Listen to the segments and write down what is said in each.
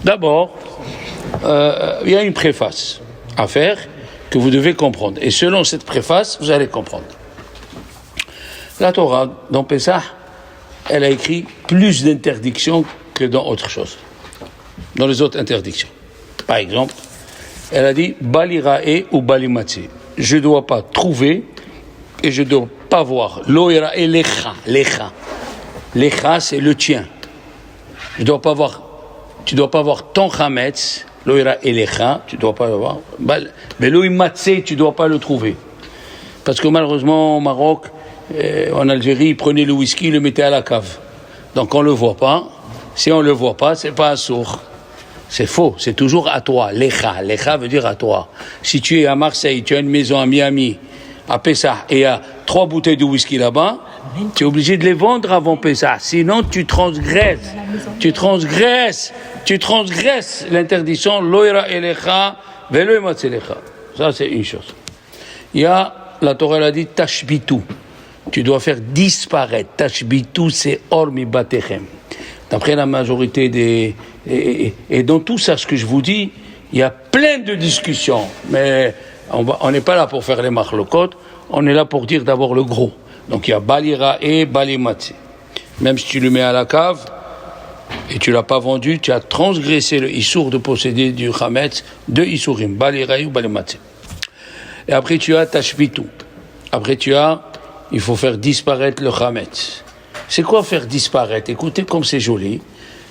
D'abord, il y a une préface à faire que vous devez comprendre. Et selon cette préface, vous allez comprendre. La Torah, dans Pessah, elle a écrit plus d'interdictions que dans autre chose. Dans les autres interdictions. Par exemple, elle a dit « Balirae ou balimatse ». Je ne dois pas trouver et je ne dois pas voir. « Lo irae lecha ». Lecha. Lecha, c'est le tien. Tu ne dois pas voir ton chametz. « Lo irae lecha », tu ne dois pas le voir. Mais « lo imatse », tu ne dois pas le trouver. Parce que malheureusement, au Maroc, en Algérie, ils prenaient le whisky, ils le mettaient à la cave. Donc on ne le voit pas. Si on ne le voit pas, ce n'est pas un sourd. C'est faux, c'est toujours à toi. Lecha, lecha veut dire à toi. Si tu es à Marseille, tu as une maison à Miami, à Pessah, et il y a 3 bouteilles de whisky là-bas, tu es obligé de les vendre avant Pessah. Sinon, tu transgresses l'interdiction. Loira elecha, velo ematzelecha. Ça, c'est une chose. Il y a, la Torah a dit, tashbitu. Tu dois faire disparaître. Tashbitu, c'est ormi batechem. D'après la majorité des... Et dans tout ça, ce que je vous dis, il y a plein de discussions. Mais on n'est pas là pour faire les machlokot, on est là pour dire d'abord le gros. Donc il y a balira et balimatse. Même si tu le mets à la cave et tu ne l'as pas vendu, tu as transgressé le issour de posséder du chametz de issourim, balira ou balimatse. Et après tu as tashbitu. Après il faut faire disparaître le chametz. C'est quoi faire disparaître? Écoutez comme c'est joli.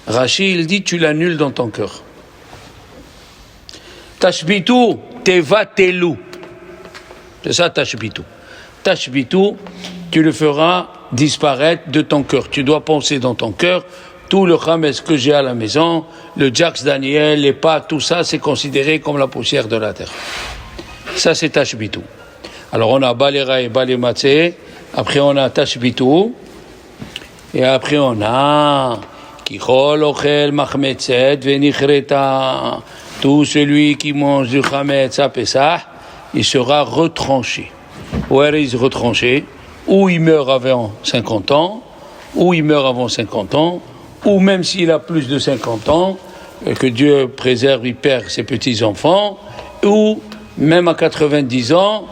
Rashi, il dit, tu l'annules dans ton cœur. Tashbitu, tevatelu. C'est ça, tashbitu. Tashbitu, tu le feras disparaître de ton cœur. Tu dois penser dans ton cœur, tout le chametz que j'ai à la maison, le Jax Daniel, les pâtes, tout ça, c'est considéré comme la poussière de la terre. Ça, c'est tashbitu. Alors, on a balera et balimatse. Après, on a tashbitu. Et après, on a... Kichol ochel machmetzet venichreta. Tout celui qui mange du chametz à Pessah, il sera retranché. Où est-il retranché? Ou il meurt avant 50 ans, ou il meurt avant 50 ans, ou même s'il a plus de 50 ans, que Dieu préserve, il perd ses petits-enfants, ou même à 90 ans,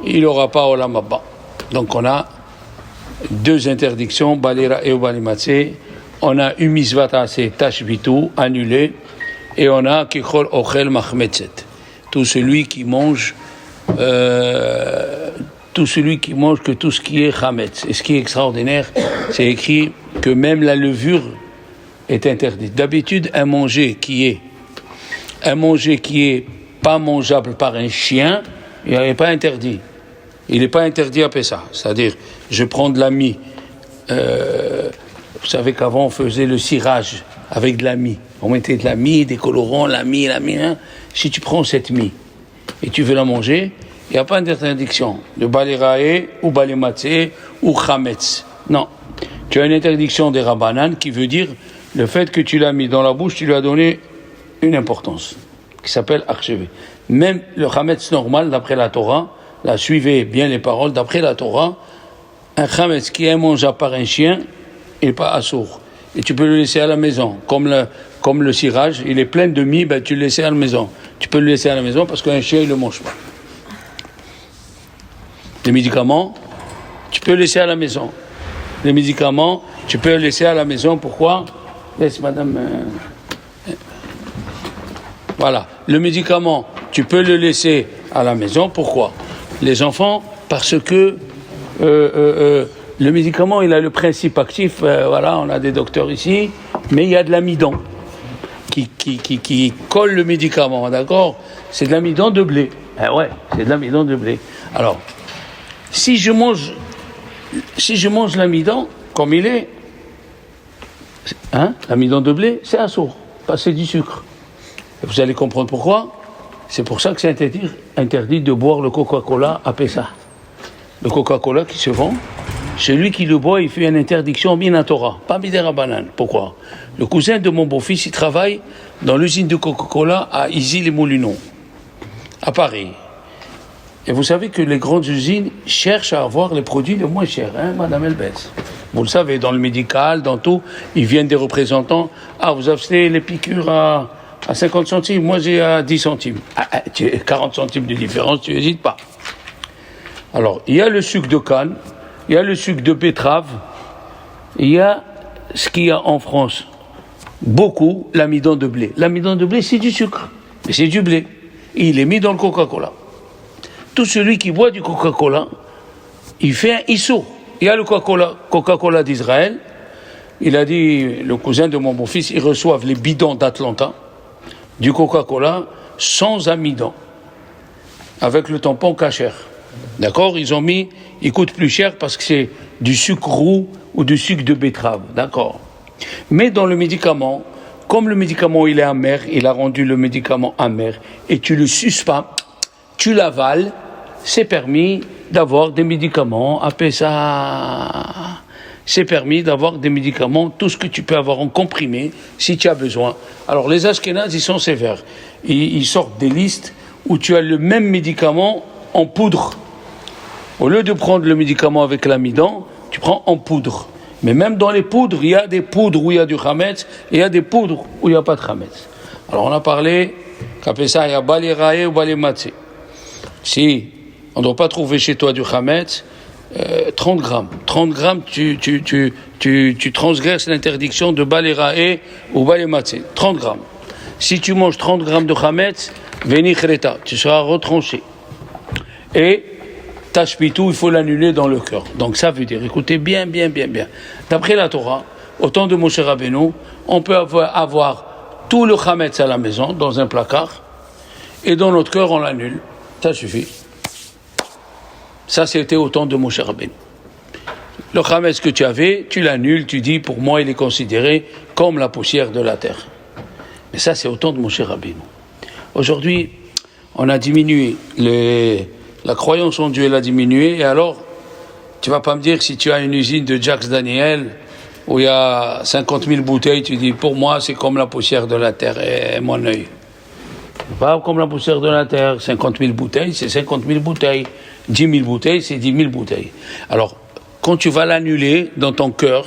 il n'aura pas Olam Haba. Donc on a 2 interdictions, balira et balimatse. On a umisvata, c'est tashbitu, annulé, et on a kichol ochel machmetzet. Tout celui qui mange que tout ce qui est chametz. Et ce qui est extraordinaire, c'est écrit que même la levure est interdite. D'habitude, un manger qui est pas mangeable par un chien, il n'est pas interdit. Il n'est pas interdit à Pessah. C'est-à-dire, je prends de la mie. Vous savez qu'avant, on faisait le cirage avec de la mie. On mettait de la mie, des colorants, la mie. Hein. Si tu prends cette mie et tu veux la manger, il n'y a pas d'interdiction de balirae ou balimatse ou chametz. Non. Tu as une interdiction des rabbanan qui veut dire le fait que tu l'as mis dans la bouche, tu lui as donné une importance qui s'appelle archevé. Même le chametz normal, d'après la Torah, là, suivez bien les paroles, d'après la Torah, un chametz qui est mangeable par un chien, il n'est pas assourd. Et tu peux le laisser à la maison. Comme le cirage, il est plein de mie, ben, tu le laisses à la maison. Tu peux le laisser à la maison parce qu'un chien, il ne le mange pas. Les médicaments, tu peux le laisser à la maison. Les médicaments, tu peux le laisser à la maison. Pourquoi? Laisse madame... Voilà. Le médicament, tu peux le laisser à la maison. Pourquoi? Les enfants, parce que le médicament, il a le principe actif, voilà, on a des docteurs ici, mais il y a de l'amidon qui colle le médicament, d'accord? C'est de l'amidon de blé. Ouais, c'est de l'amidon de blé. Alors, si je mange l'amidon, comme il est, l'amidon de blé, c'est assourd, pas c'est du sucre. Et vous allez comprendre pourquoi. C'est pour ça que c'est interdit de boire le Coca-Cola à Pessah. Le Coca-Cola qui se vend, celui qui le boit, il fait une interdiction minatora, pas midera banane. Pourquoi? Le cousin de mon beau-fils, il travaille dans l'usine de Coca-Cola à Issy-les-Moulineaux, à Paris. Et vous savez que les grandes usines cherchent à avoir les produits les moins chers, hein, Madame Elbès. Vous le savez, dans le médical, dans tout, ils viennent des représentants. Ah, vous achetez les piqûres à 50 centimes, moi j'ai à 10 centimes. 40 centimes de différence, tu n'hésites pas. Alors, il y a le sucre de canne, il y a le sucre de betterave, il y a ce qu'il y a en France, beaucoup, l'amidon de blé. L'amidon de blé, c'est du sucre, mais c'est du blé. Et il est mis dans le Coca-Cola. Tout celui qui boit du Coca-Cola, il fait un ISO. Il y a le Coca-Cola d'Israël. Il a dit, le cousin de mon beau-fils, ils reçoivent les bidons d'Atlanta, du Coca-Cola, sans amidon, avec le tampon kasher. D'accord? Ils ont mis, il coûte plus cher parce que c'est du sucre roux ou du sucre de betterave. D'accord? Mais dans le médicament, comme le médicament il est amer, il a rendu le médicament amer, et tu le suces pas, tu l'avales, c'est permis d'avoir des médicaments, appelez ça, c'est permis d'avoir des médicaments, tout ce que tu peux avoir en comprimé, si tu as besoin. Alors les Ashkénazes, ils sont sévères. Ils sortent des listes où tu as le même médicament en poudre. Au lieu de prendre le médicament avec l'amidon, tu prends en poudre. Mais même dans les poudres, il y a des poudres où il y a du chametz, et il y a des poudres où il n'y a pas de chametz. Alors on a parlé, qu'après ça, il y a balé raé ou balé matzé. Si on ne doit pas trouver chez toi du chametz, 30 grammes. 30 grammes, tu transgresses l'interdiction de balé raé ou balé matzé. 30 grammes. Si tu manges 30 grammes de chametz, veni chreta, tu seras retranché. Et tashpitou, il faut l'annuler dans le cœur. Donc ça veut dire, écoutez bien. D'après la Torah, au temps de Moshe Rabbeinu, on peut avoir tout le chametz à la maison, dans un placard, et dans notre cœur, on l'annule. Ça suffit. Ça, c'était au temps de Moshe Rabbeinu. Le chametz que tu avais, tu l'annules, tu dis, pour moi, il est considéré comme la poussière de la terre. Mais ça, c'est au temps de Moshe Rabbeinu. Aujourd'hui, on a diminué la croyance en Dieu, elle a diminué, et alors, tu vas pas me dire, si tu as une usine de Jacques Daniel, où il y a 50 000 bouteilles, tu dis, pour moi, c'est comme la poussière de la terre, et mon œil. Pas comme la poussière de la terre, 50 000 bouteilles, c'est 50 000 bouteilles. 10 000 bouteilles, c'est 10 000 bouteilles. Alors, quand tu vas l'annuler dans ton cœur,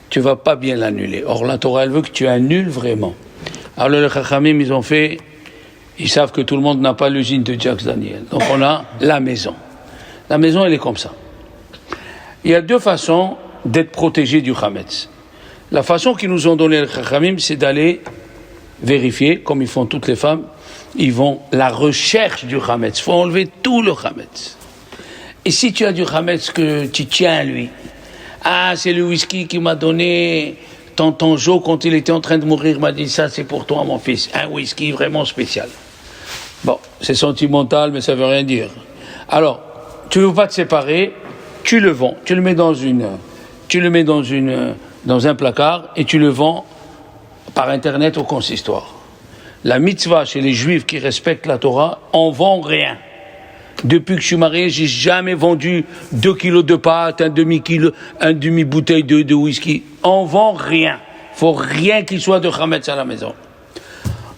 tu vas pas bien l'annuler. Or, la Torah, elle veut que tu annules vraiment. Alors, les Chachamim, ils savent que tout le monde n'a pas l'usine de Jacques Daniel. Donc, on a la maison. La maison, elle est comme ça. Il y a deux façons d'être protégé du Chametz. La façon qu'ils nous ont donné les Chachamim, c'est d'aller vérifier, comme ils font toutes les femmes, ils vont la recherche du Chametz. Il faut enlever tout le Chametz. Et si tu as du Chametz que tu tiens à lui, c'est le whisky qui m'a donné tonton Jo quand il était en train de mourir, m'a dit ça c'est pour toi mon fils, un whisky vraiment spécial. Bon, c'est sentimental mais ça veut rien dire. Alors, tu ne veux pas te séparer, tu le vends, tu le mets dans un placard et tu le vends par internet au consistoire. La mitzvah chez les juifs qui respectent la Torah, on vend rien. Depuis que je suis marié, j'ai jamais vendu 2 kilos de pâtes, un demi-bouteille de whisky. On vend rien. Faut rien qu'il soit de chametz à la maison.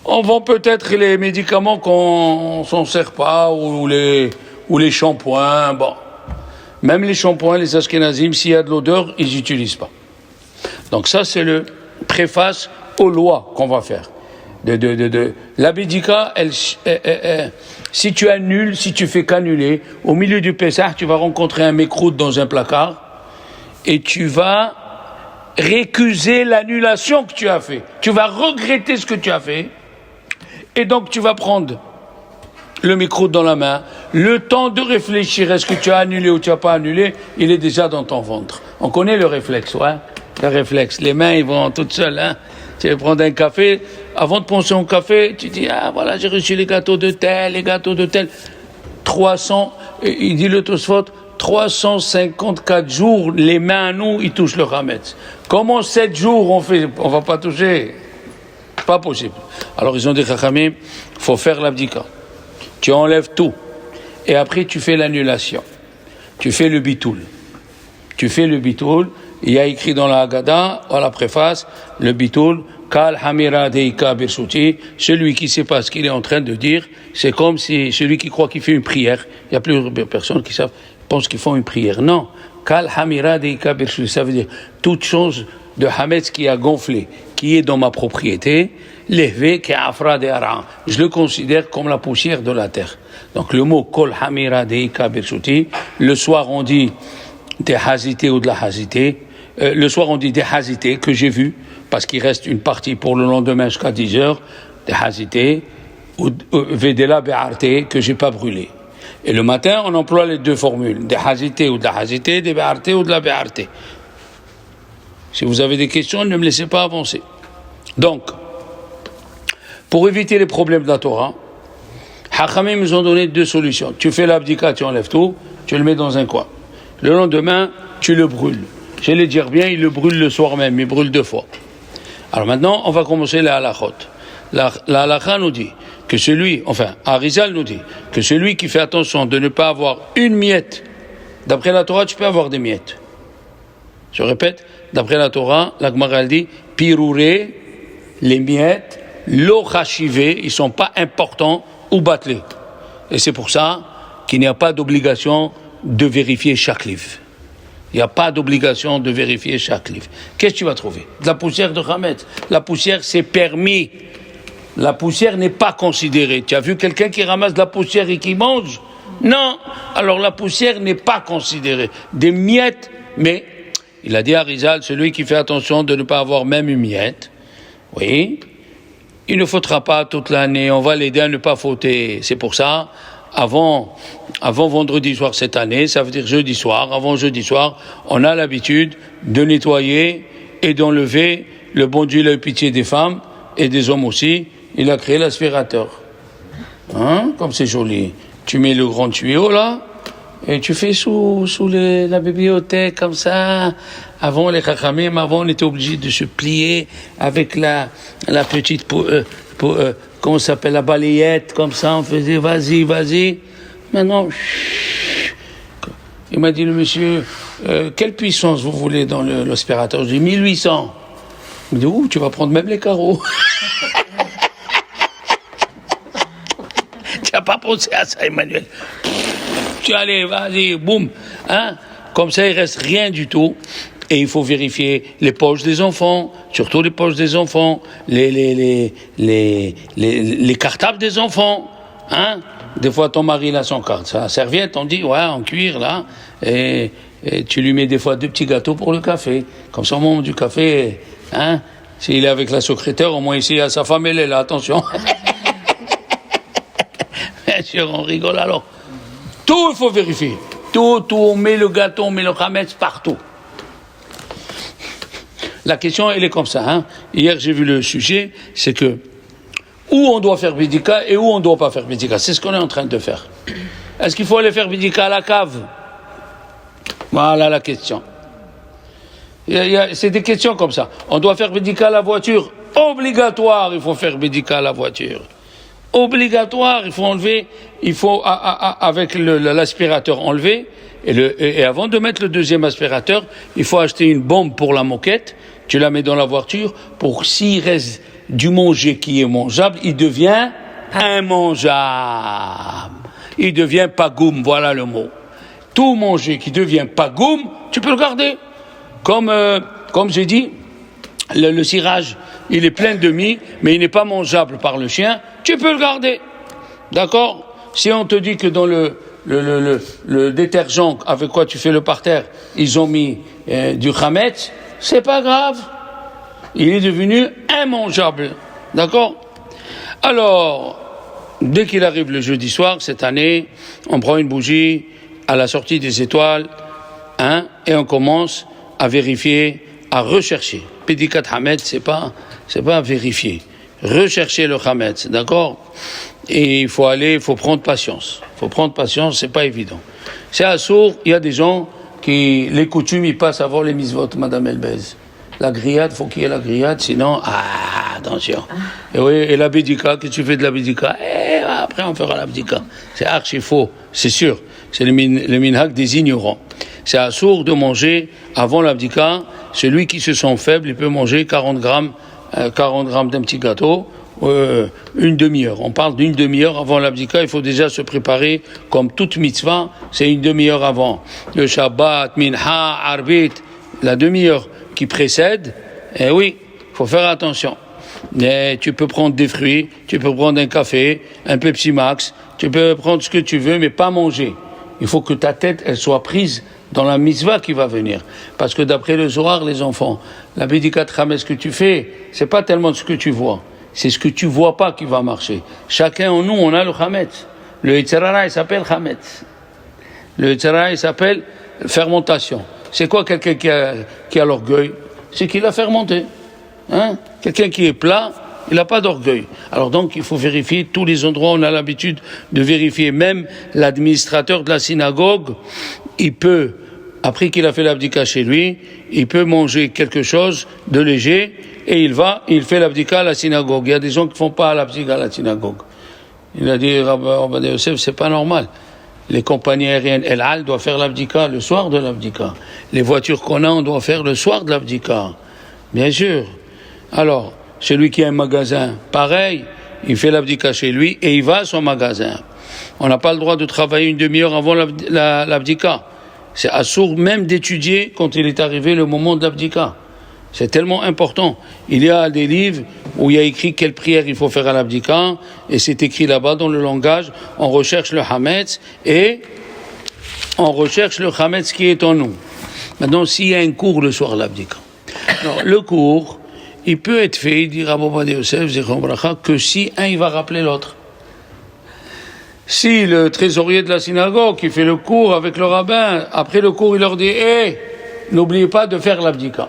On vend peut-être les médicaments qu'on s'en sert pas, ou les shampoings, bon. Même les shampoings, les ashkénazim, s'il y a de l'odeur, ils n'utilisent pas. Donc ça, c'est le préface aux lois qu'on va faire. La bédika, si tu annules, si tu fais qu'annuler, au milieu du Pessah, tu vas rencontrer un mécroute dans un placard et tu vas récuser l'annulation que tu as fait. Tu vas regretter ce que tu as fait et donc tu vas prendre le mécroute dans la main. Le temps de réfléchir, est-ce que tu as annulé ou tu n'as pas annulé, il est déjà dans ton ventre. On connaît le réflexe, ouais. Le réflexe. Les mains, ils vont toutes seules, hein. Tu vas prendre un café, avant de penser au café, tu dis, voilà, j'ai reçu les gâteaux de tel. 300, il dit le Tosfot, 354 jours, les mains à nous, ils touchent le Chametz. Comment 7 jours on va pas toucher? Pas possible. Alors ils ont dit, Chachamim, faut faire l'abdika. Tu enlèves tout. Et après, tu fais l'annulation. Tu fais le bitoul. il y a écrit dans la Haggadah, à la préface, le bitoul, Kal Hamira Deika Birsuti, celui qui ne sait pas ce qu'il est en train de dire, c'est comme si celui qui croit qu'il fait une prière. Il y a plusieurs personnes qui pensent qu'ils font une prière. Non. Kal Hamira Deika Birsuti, ça veut dire toute chose de Hametz qui a gonflé, qui est dans ma propriété, l'élevé qui a afra de Aran. Je le considère comme la poussière de la terre. Donc le mot Kol Hamira Deika Birsuti, le soir on dit des Hazité ou de la Hazité. Le soir, on dit des hazités que j'ai vus, parce qu'il reste une partie pour le lendemain jusqu'à 10h, des hazités, ou vedela be'arté, que j'ai pas brûlé. Et le matin, on emploie les deux formules, des hazités ou de la hazité, des be'arté ou de la be'arté. Si vous avez des questions, ne me laissez pas avancer. Donc, pour éviter les problèmes de la Torah, Hachamim nous ont donné deux solutions. Tu fais l'abdika, tu enlèves tout, tu le mets dans un coin. Le lendemain, tu le brûles. Je vais le dire bien, il le brûle le soir même, il brûle 2 fois. Alors maintenant, on va commencer la halachot. La halakha nous dit que Arizal nous dit que celui qui fait attention de ne pas avoir une miette, d'après la Torah, tu peux avoir des miettes. Je répète, d'après la Torah, la Gemara dit, pirouré, les miettes, lo chachivé, ils ne sont pas importants ou battelés. Et c'est pour ça qu'il n'y a pas d'obligation de vérifier chaque livre. Il n'y a pas d'obligation de vérifier chaque livre. Qu'est-ce que tu vas trouver? De la poussière de Hametz. La poussière, c'est permis. La poussière n'est pas considérée. Tu as vu quelqu'un qui ramasse de la poussière et qui mange? Non. Alors la poussière n'est pas considérée. Des miettes, mais il a dit à Rizal, celui qui fait attention de ne pas avoir même une miette, oui, il ne faudra pas toute l'année. On va l'aider à ne pas fauter. C'est pour ça, avant vendredi soir cette année, ça veut dire jeudi soir, avant jeudi soir, on a l'habitude de nettoyer et d'enlever. Le bon Dieu a eu pitié des femmes et des hommes aussi. Il a créé l'aspirateur. Hein? Comme c'est joli. Tu mets le grand tuyau là et tu fais sous la bibliothèque comme ça. Avant les chachamim, on était obligé de se plier avec la petite comment ça s'appelle, la balayette, comme ça, on faisait vas-y. Maintenant, il m'a dit le monsieur, quelle puissance vous voulez dans l'aspirateur? J'ai dit 1800. Il me dit, tu vas prendre même les carreaux. Tu n'as pas pensé à ça, Emmanuel. Allez, vas-y, boum. Hein? Comme ça, il ne reste rien du tout. Et il faut vérifier les poches des enfants, surtout les poches des enfants, les cartables des enfants, hein. Des fois, ton mari, il a son carte, sa serviette, on dit, ouais, en cuir, là, et tu lui mets des fois 2 petits gâteaux pour le café. Comme ça, au moment du café, hein, s'il est avec la secrétaire, au moins ici, sa femme, elle est là, attention. Bien sûr, on rigole alors. Tout, il faut vérifier. Tout, on met le gâteau, on met le hametz partout. La question, elle est comme ça. Hein. Hier, j'ai vu le sujet, c'est que où on doit faire bidika et où on ne doit pas faire bidika. C'est ce qu'on est en train de faire. Est-ce qu'il faut aller faire bidika à la cave? Voilà la question. C'est des questions comme ça. On doit faire bidika à la voiture. Obligatoire, il faut faire bidika à la voiture. Obligatoire, il faut enlever, avec l'aspirateur enlever, et avant de mettre le deuxième aspirateur, il faut acheter une bombe pour la moquette, tu la mets dans la voiture, pour s'il reste du manger qui est mangeable, il devient immangeable. Il devient pagoum, voilà le mot. Tout manger qui devient pagoum, tu peux le garder. Comme j'ai dit, le cirage, il est plein de mie, mais il n'est pas mangeable par le chien, tu peux le garder. D'accord? Si on te dit que dans le détergent avec quoi tu fais le parterre, ils ont mis du chametz, c'est pas grave. Il est devenu immangeable. D'accord? Alors, dès qu'il arrive le jeudi soir, cette année, on prend une bougie à la sortie des étoiles, hein, et on commence à vérifier, à rechercher. Pédicat Hametz, c'est pas vérifier. Rechercher le Hametz, d'accord? Et il faut prendre patience. C'est pas évident. C'est assourd, il y a des gens qui, les coutumes, ils passent avant les mitzvot, Madame Elbez. La grillade, faut qu'il y ait la grillade, sinon, attention. Et oui, et la bidika, que tu fais de la bidika, après on fera la bidika. C'est archi faux, c'est sûr. C'est le minhag des ignorants. C'est assourd de manger avant l'abdika. Celui qui se sent faible, il peut manger 40 grammes d'un petit gâteau, une demi-heure. On parle d'une demi-heure avant l'abdika. Il faut déjà se préparer comme toute mitzvah, c'est une demi-heure avant. Le Shabbat, Minha, Arbit, la demi-heure qui précède, oui, il faut faire attention. Mais tu peux prendre des fruits, tu peux prendre un café, un Pepsi Max, tu peux prendre ce que tu veux, mais pas manger. Il faut que ta tête, elle soit prise dans la mitzvah qui va venir. Parce que d'après le Zohar, les enfants, la Bédikat Chametz que tu fais, c'est pas tellement ce que tu vois. C'est ce que tu vois pas qui va marcher. Chacun en nous, on a le Chametz. Le Yetzer Hara, il s'appelle Chametz. Le Yetzer Hara, il s'appelle fermentation. C'est quoi quelqu'un qui a l'orgueil? C'est qu'il a fermenté. Hein? Quelqu'un qui est plat, il n'a pas d'orgueil. Alors donc, il faut vérifier tous les endroits où on a l'habitude de vérifier. Même l'administrateur de la synagogue, il peut, après qu'il a fait l'abdika chez lui, il peut manger quelque chose de léger et il fait l'abdika à la synagogue. Il y a des gens qui ne font pas l'abdika à la synagogue. Il a dit, Rabbi Yosef, c'est pas normal. Les compagnies aériennes, El Al doit faire l'abdika le soir de l'abdika. Les voitures qu'on a, on doit faire le soir de l'abdika. Bien sûr. Alors, celui qui a un magasin, pareil, il fait l'abdika chez lui et il va à son magasin. On n'a pas le droit de travailler une demi-heure avant l'abdika. C'est assourd même d'étudier quand il est arrivé le moment de l'abdika. C'est tellement important. Il y a des livres où il y a écrit quelle prière il faut faire à l'abdika, et c'est écrit là-bas dans le langage. On recherche le Hametz et on recherche le Hametz qui est en nous. Maintenant, s'il y a un cours le soir à l'abdika, alors le cours, il peut être fait, il dit Rabbi Ovadia Yosef, Zichron Bracha, que si un, il va rappeler l'autre. Si le trésorier de la synagogue qui fait le cours avec le rabbin, après le cours, il leur dit n'oubliez pas de faire l'abdika.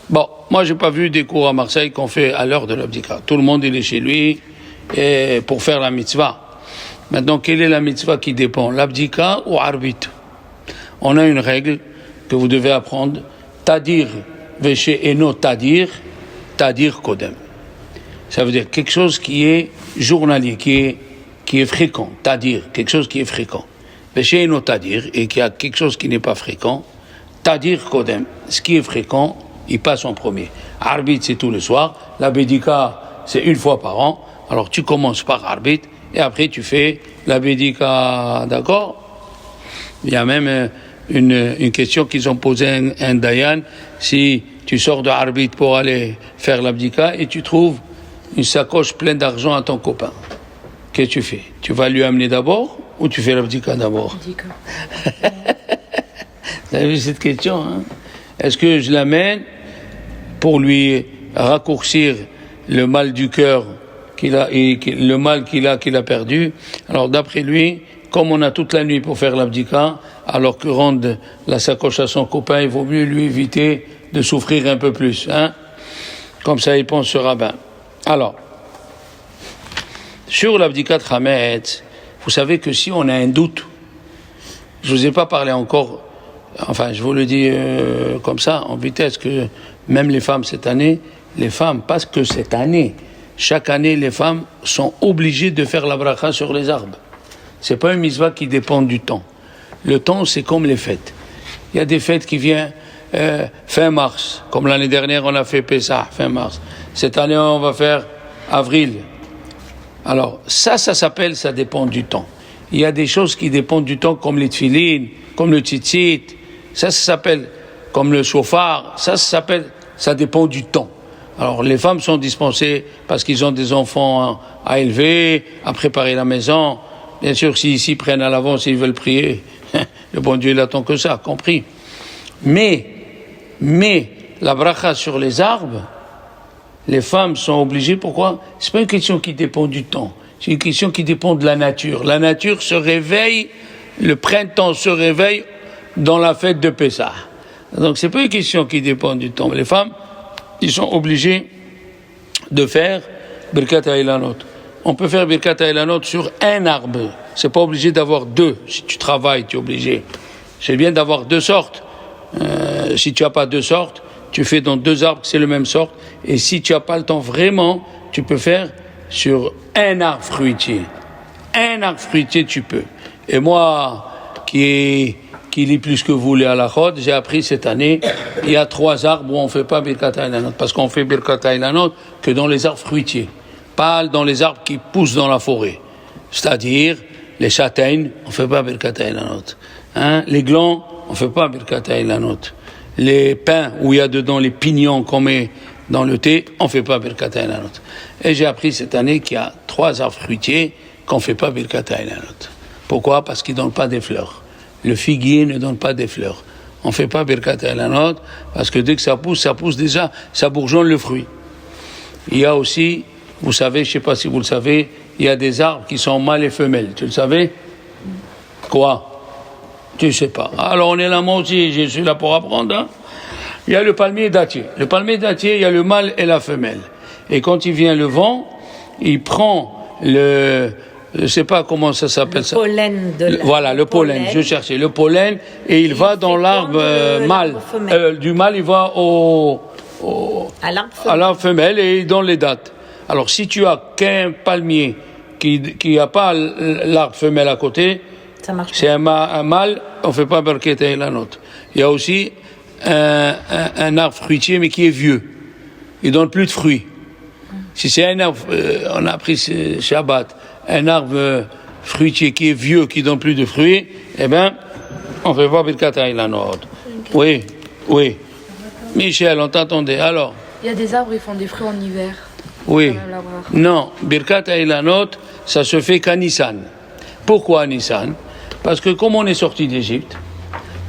Bon, moi, j'ai pas vu des cours à Marseille qu'on fait à l'heure de l'abdika. Tout le monde, il est chez lui pour faire la mitzvah. Maintenant, quelle est la mitzvah qui dépend? L'abdika ou arbit? On a une règle que vous devez apprendre. Tadir, veshe eno tadir kodem. Ça veut dire quelque chose qui est journalier, qui est fréquent. Tadir, quelque chose qui est fréquent. Veshe eno tadir, et qui a quelque chose qui n'est pas fréquent. Tadir kodem. Ce qui est fréquent, il passe en premier. Arbit, c'est tous les soirs. La Bédika, c'est une fois par an. Alors tu commences par Arbit et après tu fais la Bédika, d'accord? Il y a même une question qu'ils ont posée à un Dayan. Si tu sors de Arbit pour aller faire l'abdika et tu trouves une sacoche pleine d'argent à ton copain, qu'est-ce que tu fais? Tu vas lui amener d'abord ou tu fais l'abdika d'abord? Vous avez vu cette question, hein? Est-ce que je l'amène pour lui raccourcir le mal du cœur qu'il a perdu? Alors d'après lui, comme on a toute la nuit pour faire l'abdika, alors que rendre la sacoche à son copain, il vaut mieux lui éviter de souffrir un peu plus, hein? Comme ça, il pense ce rabbin. Alors, sur l'abdikat Chametz, vous savez que si on a un doute, je vous ai pas parlé encore, enfin, je vous le dis comme ça, en vitesse, que même les femmes cette année, parce que cette année, chaque année, les femmes sont obligées de faire la bracha sur les arbres. C'est pas une mitzvah qui dépend du temps. Le temps, c'est comme les fêtes. Il y a des fêtes qui viennent fin mars, comme l'année dernière, on a fait Pessah, fin mars. Cette année, on va faire avril. Alors, ça s'appelle, ça dépend du temps. Il y a des choses qui dépendent du temps, comme les tfilines, comme le tzitzit. Ça s'appelle, comme le shofar. Ça s'appelle, ça dépend du temps. Alors, les femmes sont dispensées parce qu'ils ont des enfants à élever, à préparer la maison. Bien sûr, s'ils prennent à l'avance, ils veulent prier, le bon Dieu, il attend que ça, compris. Mais la bracha sur les arbres, les femmes sont obligées, pourquoi? C'est pas une question qui dépend du temps, c'est une question qui dépend de la nature. La nature se réveille, le printemps se réveille dans la fête de Pessah. Donc c'est pas une question qui dépend du temps. Les femmes, ils sont obligées de faire Birkat HaIlanot. On peut faire Birkat HaIlanot sur un arbre. C'est pas obligé d'avoir deux. Si tu travailles, tu es obligé. C'est bien d'avoir deux sortes. Si tu n'as pas deux sortes, tu fais dans deux arbres, c'est le même sorte. Et si tu n'as pas le temps vraiment, tu peux faire sur un arbre fruitier. Un arbre fruitier, tu peux. Et moi, qui qui lit plus que vous les halachot, j'ai appris cette année, il y a 3 arbres où on ne fait pas Birkat Ha'elanot, parce qu'on fait Birkat Ha'elanot que dans les arbres fruitiers, pas dans les arbres qui poussent dans la forêt. C'est-à-dire, les châtaignes, on ne fait pas Birkat Ha'elanot. Les glands, on ne fait pas Birkat Ha'elanot. Les pins, où il y a dedans les pignons qu'on met dans le thé, on ne fait pas Birkat Ha'elanot. Et j'ai appris cette année qu'il y a 3 arbres fruitiers qu'on ne fait pas Birkat Ha'elanot. Pourquoi? Parce qu'ils ne donnent pas des fleurs. Le figuier ne donne pas des fleurs. On ne fait pas Birkat Ha'elanot parce que dès que ça pousse déjà, ça bourgeonne le fruit. Il y a aussi, vous savez, je ne sais pas si vous le savez, il y a des arbres qui sont mâles et femelles. Tu le savais? Quoi? Tu ne sais pas. Alors on est là, moi aussi, je suis là pour apprendre. Hein? Il y a le palmier dattier. Le palmier dattier, il y a le mâle et la femelle. Et quand il vient le vent, il prend le... Je ne sais pas comment ça s'appelle. Le pollen de la... Voilà, le pollen. Je cherchais le pollen et il va dans l'arbre mâle. Du mâle, il va à l'arbre femelle et il donne les dates. Alors, si tu as qu'un palmier qui n'a pas l'arbre femelle à côté, ça marche pas. C'est un mâle, on ne fait pas Birkat Ha'elanot. Il y a aussi un arbre fruitier, mais qui est vieux. Il ne donne plus de fruits. Si c'est un arbre, on a appris Shabbat, un arbre fruitier qui est vieux, qui ne donne plus de fruits, eh bien, on ne fait pas Birkat Ha'elanot. Oui. Michel, on t'attendait. Alors? Il y a des arbres, ils font des fruits en hiver. Oui. Non, Birkat Ha'elanot, ça se fait qu'à Nissan. Pourquoi à Nissan? Parce que comme on est sorti d'Égypte,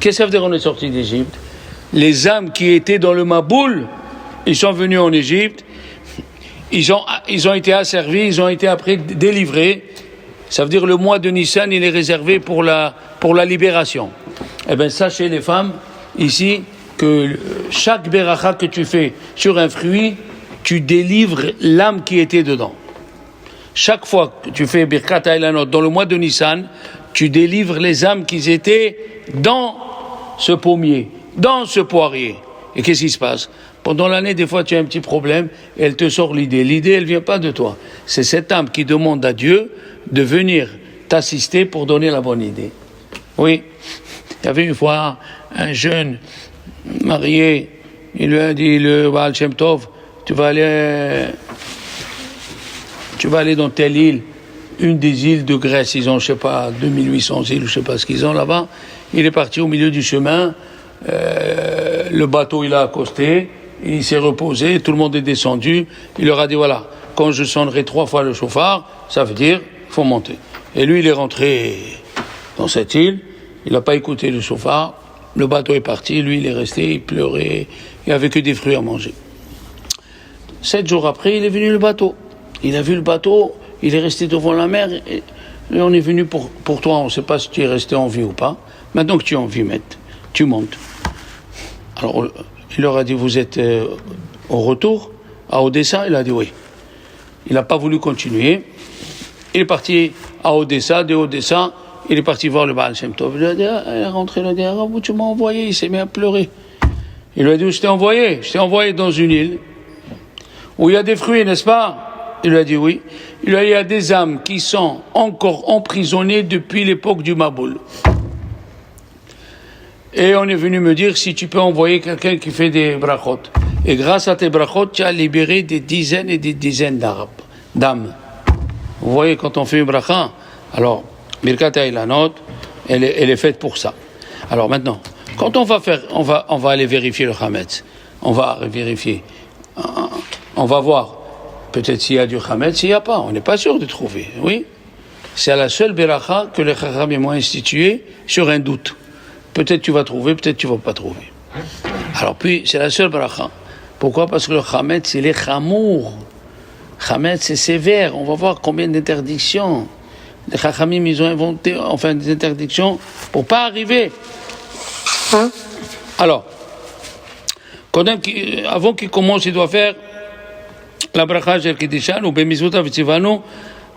qu'est-ce que ça veut dire on est sorti d'Égypte? Les âmes qui étaient dans le Maboul, ils sont venus en Égypte, ils ont été asservis, ils ont été après délivrés. Ça veut dire le mois de Nissan, il est réservé pour la libération. Eh bien, sachez les femmes, ici, que chaque beracha que tu fais sur un fruit, tu délivres l'âme qui était dedans. Chaque fois que tu fais Birkat Ha'elanot dans le mois de Nissan, tu délivres les âmes qui étaient dans ce pommier, dans ce poirier. Et qu'est-ce qui se passe? Pendant l'année, des fois, tu as un petit problème et elle te sort l'idée. L'idée, elle ne vient pas de toi. C'est cette âme qui demande à Dieu de venir t'assister pour donner la bonne idée. Oui, il y avait une fois un jeune marié, il lui a dit, le Baal Shem Tov, tu vas aller dans telle île, une des îles de Grèce, ils ont, je sais pas, 2800 îles, je sais pas ce qu'ils ont là-bas. Il est parti au milieu du chemin, le bateau il a accosté, il s'est reposé, tout le monde est descendu, il leur a dit voilà, quand je sonnerai 3 fois le chauffard, ça veut dire, il faut monter. Et lui il est rentré dans cette île, il n'a pas écouté le chauffard, le bateau est parti, lui il est resté, il pleurait, il n'y avait que des fruits à manger. 7 jours après, il est venu le bateau. Il a vu le bateau, il est resté devant la mer, et on est venu pour toi, on ne sait pas si tu es resté en vie ou pas. Maintenant que tu es en vie, tu montes. Alors, il leur a dit, vous êtes au retour à Odessa? Il a dit oui. Il n'a pas voulu continuer. Il est parti à Odessa, de Odessa, il est parti voir le Baal Shem Tov. Il est rentré, il a dit, Rav, tu m'as envoyé, il s'est mis à pleurer. Il lui a dit, je t'ai envoyé dans une île où il y a des fruits, n'est-ce pas? Il lui a dit oui. Il lui a dit, il y a des âmes qui sont encore emprisonnées depuis l'époque du Maboul. Et on est venu me dire si tu peux envoyer quelqu'un qui fait des brachot. Et grâce à tes brachot, tu as libéré des dizaines et des dizaines d'âmes. Vous voyez, quand on fait une bracha, alors, Birkat Ha'elanot, elle est faite pour ça. Alors maintenant, quand on va aller vérifier le Chametz. On va vérifier. On va voir. Peut-être s'il y a du Chametz, s'il n'y a pas. On n'est pas sûr de trouver. Oui. C'est la seule beracha que les Chachamim ont instituée sur un doute. Peut-être tu vas trouver, peut-être tu ne vas pas trouver. Alors puis, c'est la seule bracha. Pourquoi? Parce que le Chametz, il est chamour. Chametz, c'est sévère. On va voir combien d'interdictions. Les Chachamim, ils ont inventé, des interdictions pour ne pas arriver. Alors, avant qu'il commence, il doit faire la bracha Shel Kiddushan ou Bemizuta V'Tzivanu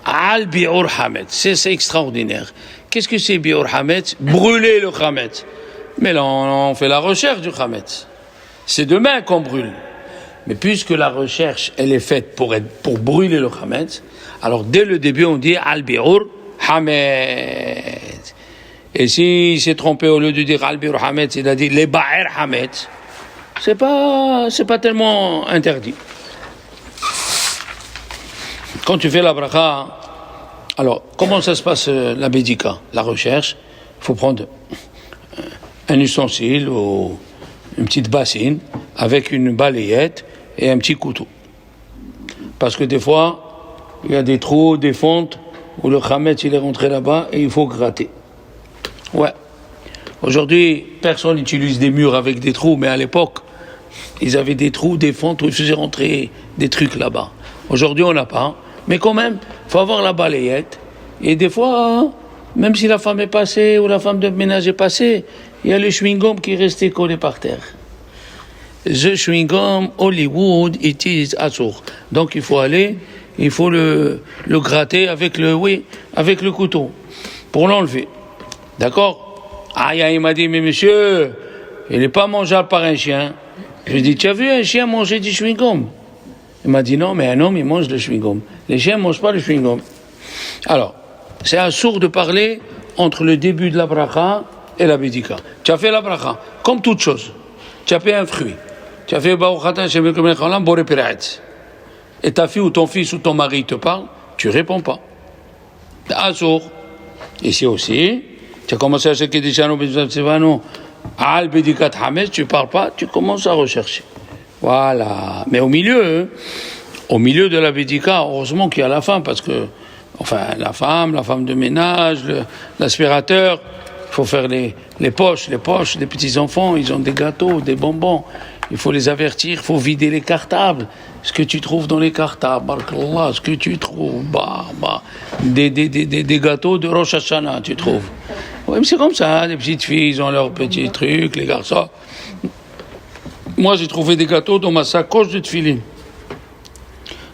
Al Bi'ur Hametz. C'est extraordinaire. Qu'est-ce que c'est Bi'ur Hametz? Brûler le Hametz. Mais là, on fait la recherche du Hametz. C'est demain qu'on brûle. Mais puisque la recherche, elle est faite pour brûler le Hametz, alors dès le début, on dit Al Bi'ur Hametz. Et s'il s'est trompé, au lieu de dire Al-Bir Hametz, il a dit les Ba'er Hametz, c'est pas tellement interdit. Quand tu fais la bracha, alors comment ça se passe la bédika, la recherche? Il faut prendre un ustensile ou une petite bassine avec une balayette et un petit couteau. Parce que des fois, il y a des trous, des fentes où le Hametz il est rentré là-bas et il faut gratter. Ouais. Aujourd'hui, personne n'utilise des murs avec des trous, mais à l'époque, ils avaient des trous, des fentes où ils faisaient rentrer des trucs là-bas. Aujourd'hui, on n'a pas. Mais quand même, il faut avoir la balayette. Et des fois, même si la femme est passée ou la femme de ménage est passée, il y a le chewing-gum qui est resté collé par terre. The chewing-gum Hollywood, it is assour. Donc il faut le gratter avec le couteau pour l'enlever. D'accord? Il m'a dit, mais monsieur, il n'est pas mangeable par un chien. Je lui ai dit, tu as vu un chien manger du chewing-gum? Il m'a dit, non, mais un homme, il mange le chewing-gum. Les chiens ne mangent pas le chewing-gum. Alors, c'est assour de parler entre le début de la bracha et la bédika. Tu as fait la bracha, comme toute chose. Tu as fait un fruit. Tu as fait et ta fille ou ton fils ou ton mari te parle, tu ne réponds pas. C'est assour. Ici aussi, tu as commencé à chercher des chanots, al bédikat hametz, tu ne parles pas, tu commences à rechercher. Voilà. Mais au milieu de la bédika, heureusement qu'il y a la femme, parce que, la femme de ménage, l'aspirateur, il faut faire les poches des petits-enfants, ils ont des gâteaux, des bonbons. Il faut les avertir, il faut vider les cartables. Ce que tu trouves dans les cartables, barakallah, ce que tu trouves, des gâteaux de Rosh Hashanah, tu trouves. Oui, mais c'est comme ça, les petites filles, ils ont leurs petits trucs, les garçons. Moi, j'ai trouvé des gâteaux dans ma sacoche de tefilin.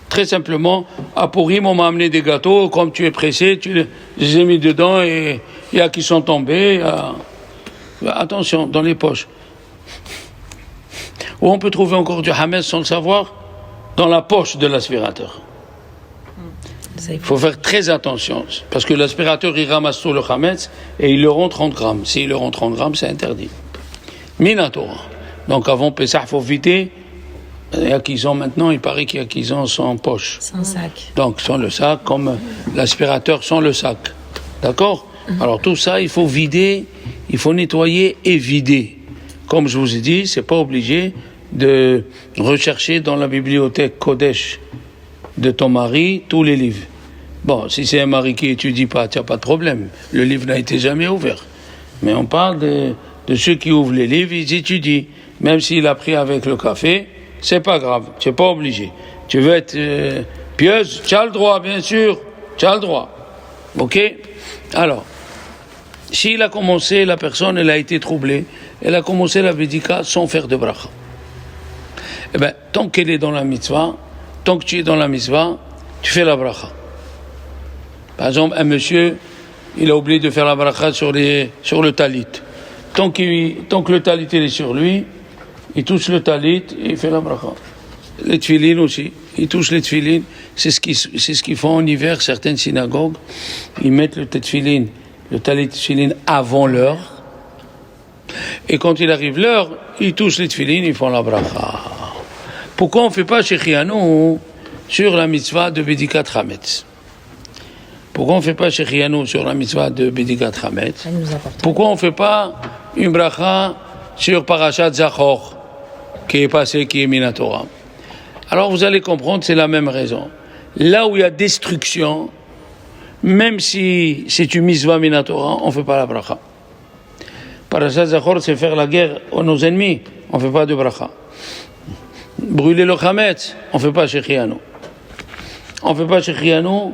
Très simplement, à Purim, on m'a amené des gâteaux, comme tu es pressé, je les ai mis dedans et il y a qui sont tombés. Attention, dans les poches. Où on peut trouver encore du hametz sans le savoir? Dans la poche de l'aspirateur. Il faut faire très attention, parce que l'aspirateur, il ramasse tout le hametz et il le rend 30 grammes. S'il le rend 30 grammes, c'est interdit. Minatora. Donc avant Pessah, il faut vider. Il y a qu'ils ont maintenant, il paraît qu'il y a qu'ils ont sans poche. Sans sac. Donc sans le sac, comme l'aspirateur sans le sac. D'accord? Alors tout ça, il faut vider, il faut nettoyer et vider. Comme je vous ai dit, c'est pas obligé de rechercher dans la bibliothèque Kodesh de ton mari tous les livres. Bon, si c'est un mari qui étudie pas, tu n'as pas de problème. Le livre n'a été jamais ouvert. Mais on parle de ceux qui ouvrent les livres, ils étudient. Même s'il a pris avec le café, c'est pas grave, tu n'es pas obligé. Tu veux être pieuse, tu as le droit, bien sûr, tu as le droit. Ok? Alors, s'il a commencé, la personne, elle a été troublée, elle a commencé la bédika sans faire de bracha. Eh bien, tant qu'elle est dans la mitzvah, tant que tu es dans la mitzvah, tu fais la bracha. Par exemple, un monsieur, il a oublié de faire la bracha sur le talit. Tant que le talit est sur lui, il touche le talit et il fait la bracha. Les tefilines aussi, il touche les tefilines. C'est ce qu'ils font en hiver, certaines synagogues. Ils mettent le talit tefilin avant l'heure. Et quand il arrive l'heure, ils touchent les tefilines, ils font la bracha. Pourquoi on ne fait pas Shechianu sur la mitzvah de Bédikat Hametz? Pourquoi on ne fait pas Shechianu sur la mitzvah de Bédikat Hametz? Pourquoi on ne fait pas une bracha sur Parashat Zachor, qui est passé, qui est Minatora? Alors vous allez comprendre, c'est la même raison. Là où il y a destruction, même si c'est une mitzvah Minatora, on ne fait pas la bracha. Parashat Zachor, c'est faire la guerre à nos ennemis, on ne fait pas de bracha. Brûler le Hametz, on ne fait pas Shechianu. On ne fait pas Shechianu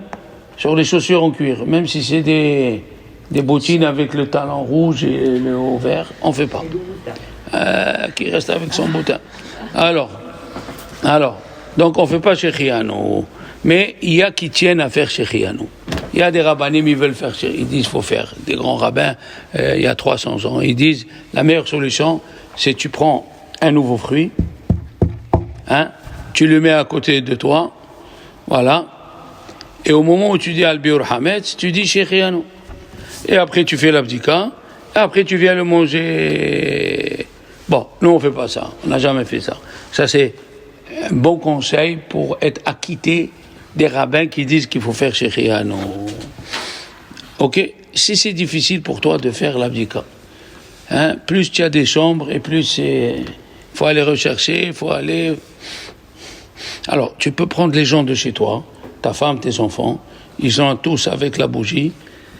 sur les chaussures en cuir, même si c'est des bottines avec le talon rouge et le haut vert, on ne fait pas. Qui reste avec son boutin. Alors, donc on ne fait pas Shechianu. Mais il y a qui tiennent à faire Shechianu. Il y a des rabbanim, ils veulent faire, ils disent qu'il faut faire. Des grands rabbins, il y a 300 ans, ils disent la meilleure solution, c'est tu prends un nouveau fruit, tu le mets à côté de toi, voilà, et au moment où tu dis Al-Bir Hametz, tu dis Shechianu. et après tu fais l'abdika, et après tu viens le manger. Bon, nous on ne fait pas ça, on n'a jamais fait ça. Ça c'est un bon conseil pour être acquitté des rabbins qui disent qu'il faut faire shechia. Non. Ok, si c'est difficile pour toi de faire l'abdika, hein, plus tu as des chambres et plus il faut aller rechercher, il faut aller... Alors, tu peux prendre les gens de chez toi, ta femme, tes enfants, ils sont tous avec la bougie,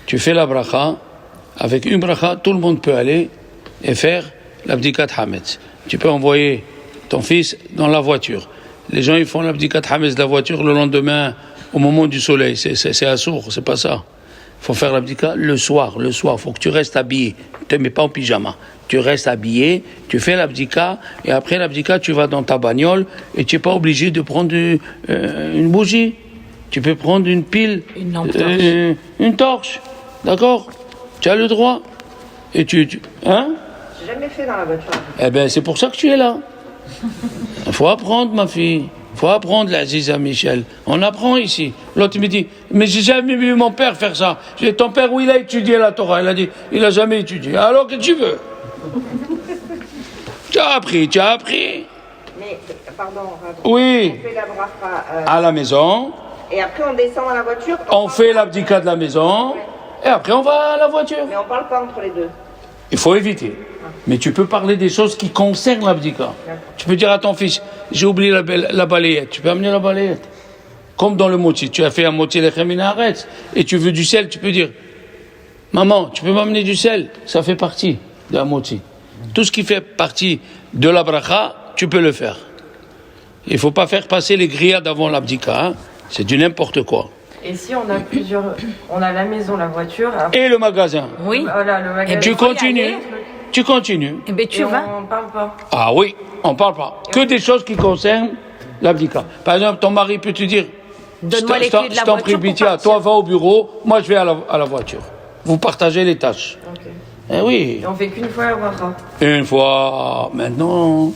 tu fais la bracha, avec une bracha, tout le monde peut aller et faire l'abdikat hametz. Tu peux envoyer ton fils dans la voiture. Les gens, ils font l'abdikat hametz de la voiture le lendemain, au moment du soleil. C'est assourd, c'est pas ça. Il faut faire l'abdika le soir. Il faut que tu restes habillé. Ne te mets pas en pyjama. Tu restes habillé, tu fais l'abdika, et après l'abdika, tu vas dans ta bagnole, et tu n'es pas obligé de prendre une bougie. Tu peux prendre une pile, une torche. D'accord? Tu as le droit. Et hein? J'ai jamais fait dans la voiture. Eh bien, c'est pour ça que tu es là. Il faut apprendre, ma fille. Il faut apprendre, l'Aziza Michel. On apprend ici. L'autre me dit, mais j'ai jamais vu mon père faire ça. J'ai ton père, où il a étudié la Torah? Il a dit, il n'a jamais étudié. Alors que tu veux? Tu as appris. Mais, pardon, oui. on fait la bracha à la maison. Et après on descend dans la voiture. On fait l'abdika de la maison. Et après on va à la voiture. Mais on parle pas entre les deux. Il faut éviter. Mais tu peux parler des choses qui concernent l'abdika. Tu peux dire à ton fils, j'ai oublié la balayette. Tu peux amener la balayette. Comme dans le moti. Tu as fait un moti lechem minaretz et tu veux du sel, tu peux dire, maman, tu peux m'amener du sel? Ça fait partie de la moti. Tout ce qui fait partie de la bracha, tu peux le faire. Il ne faut pas faire passer les grillades avant l'abdika. Hein. C'est du n'importe quoi. Et si on a on a la maison, la voiture... Après... Et le magasin. Oui. Voilà, le magasin. Et tu continues. Tu continues. Eh bien, tu vas. On parle pas. Ah oui, on parle pas. Que des choses qui concernent l'abdika. Par exemple, ton mari peut te dire, Donne-moi les clés de la je t'en prie, voiture. Bitia, toi va au bureau, moi je vais à la voiture. Vous partagez les tâches. Okay. Eh oui. Et on fait qu'une fois la bracha. Une fois. Maintenant,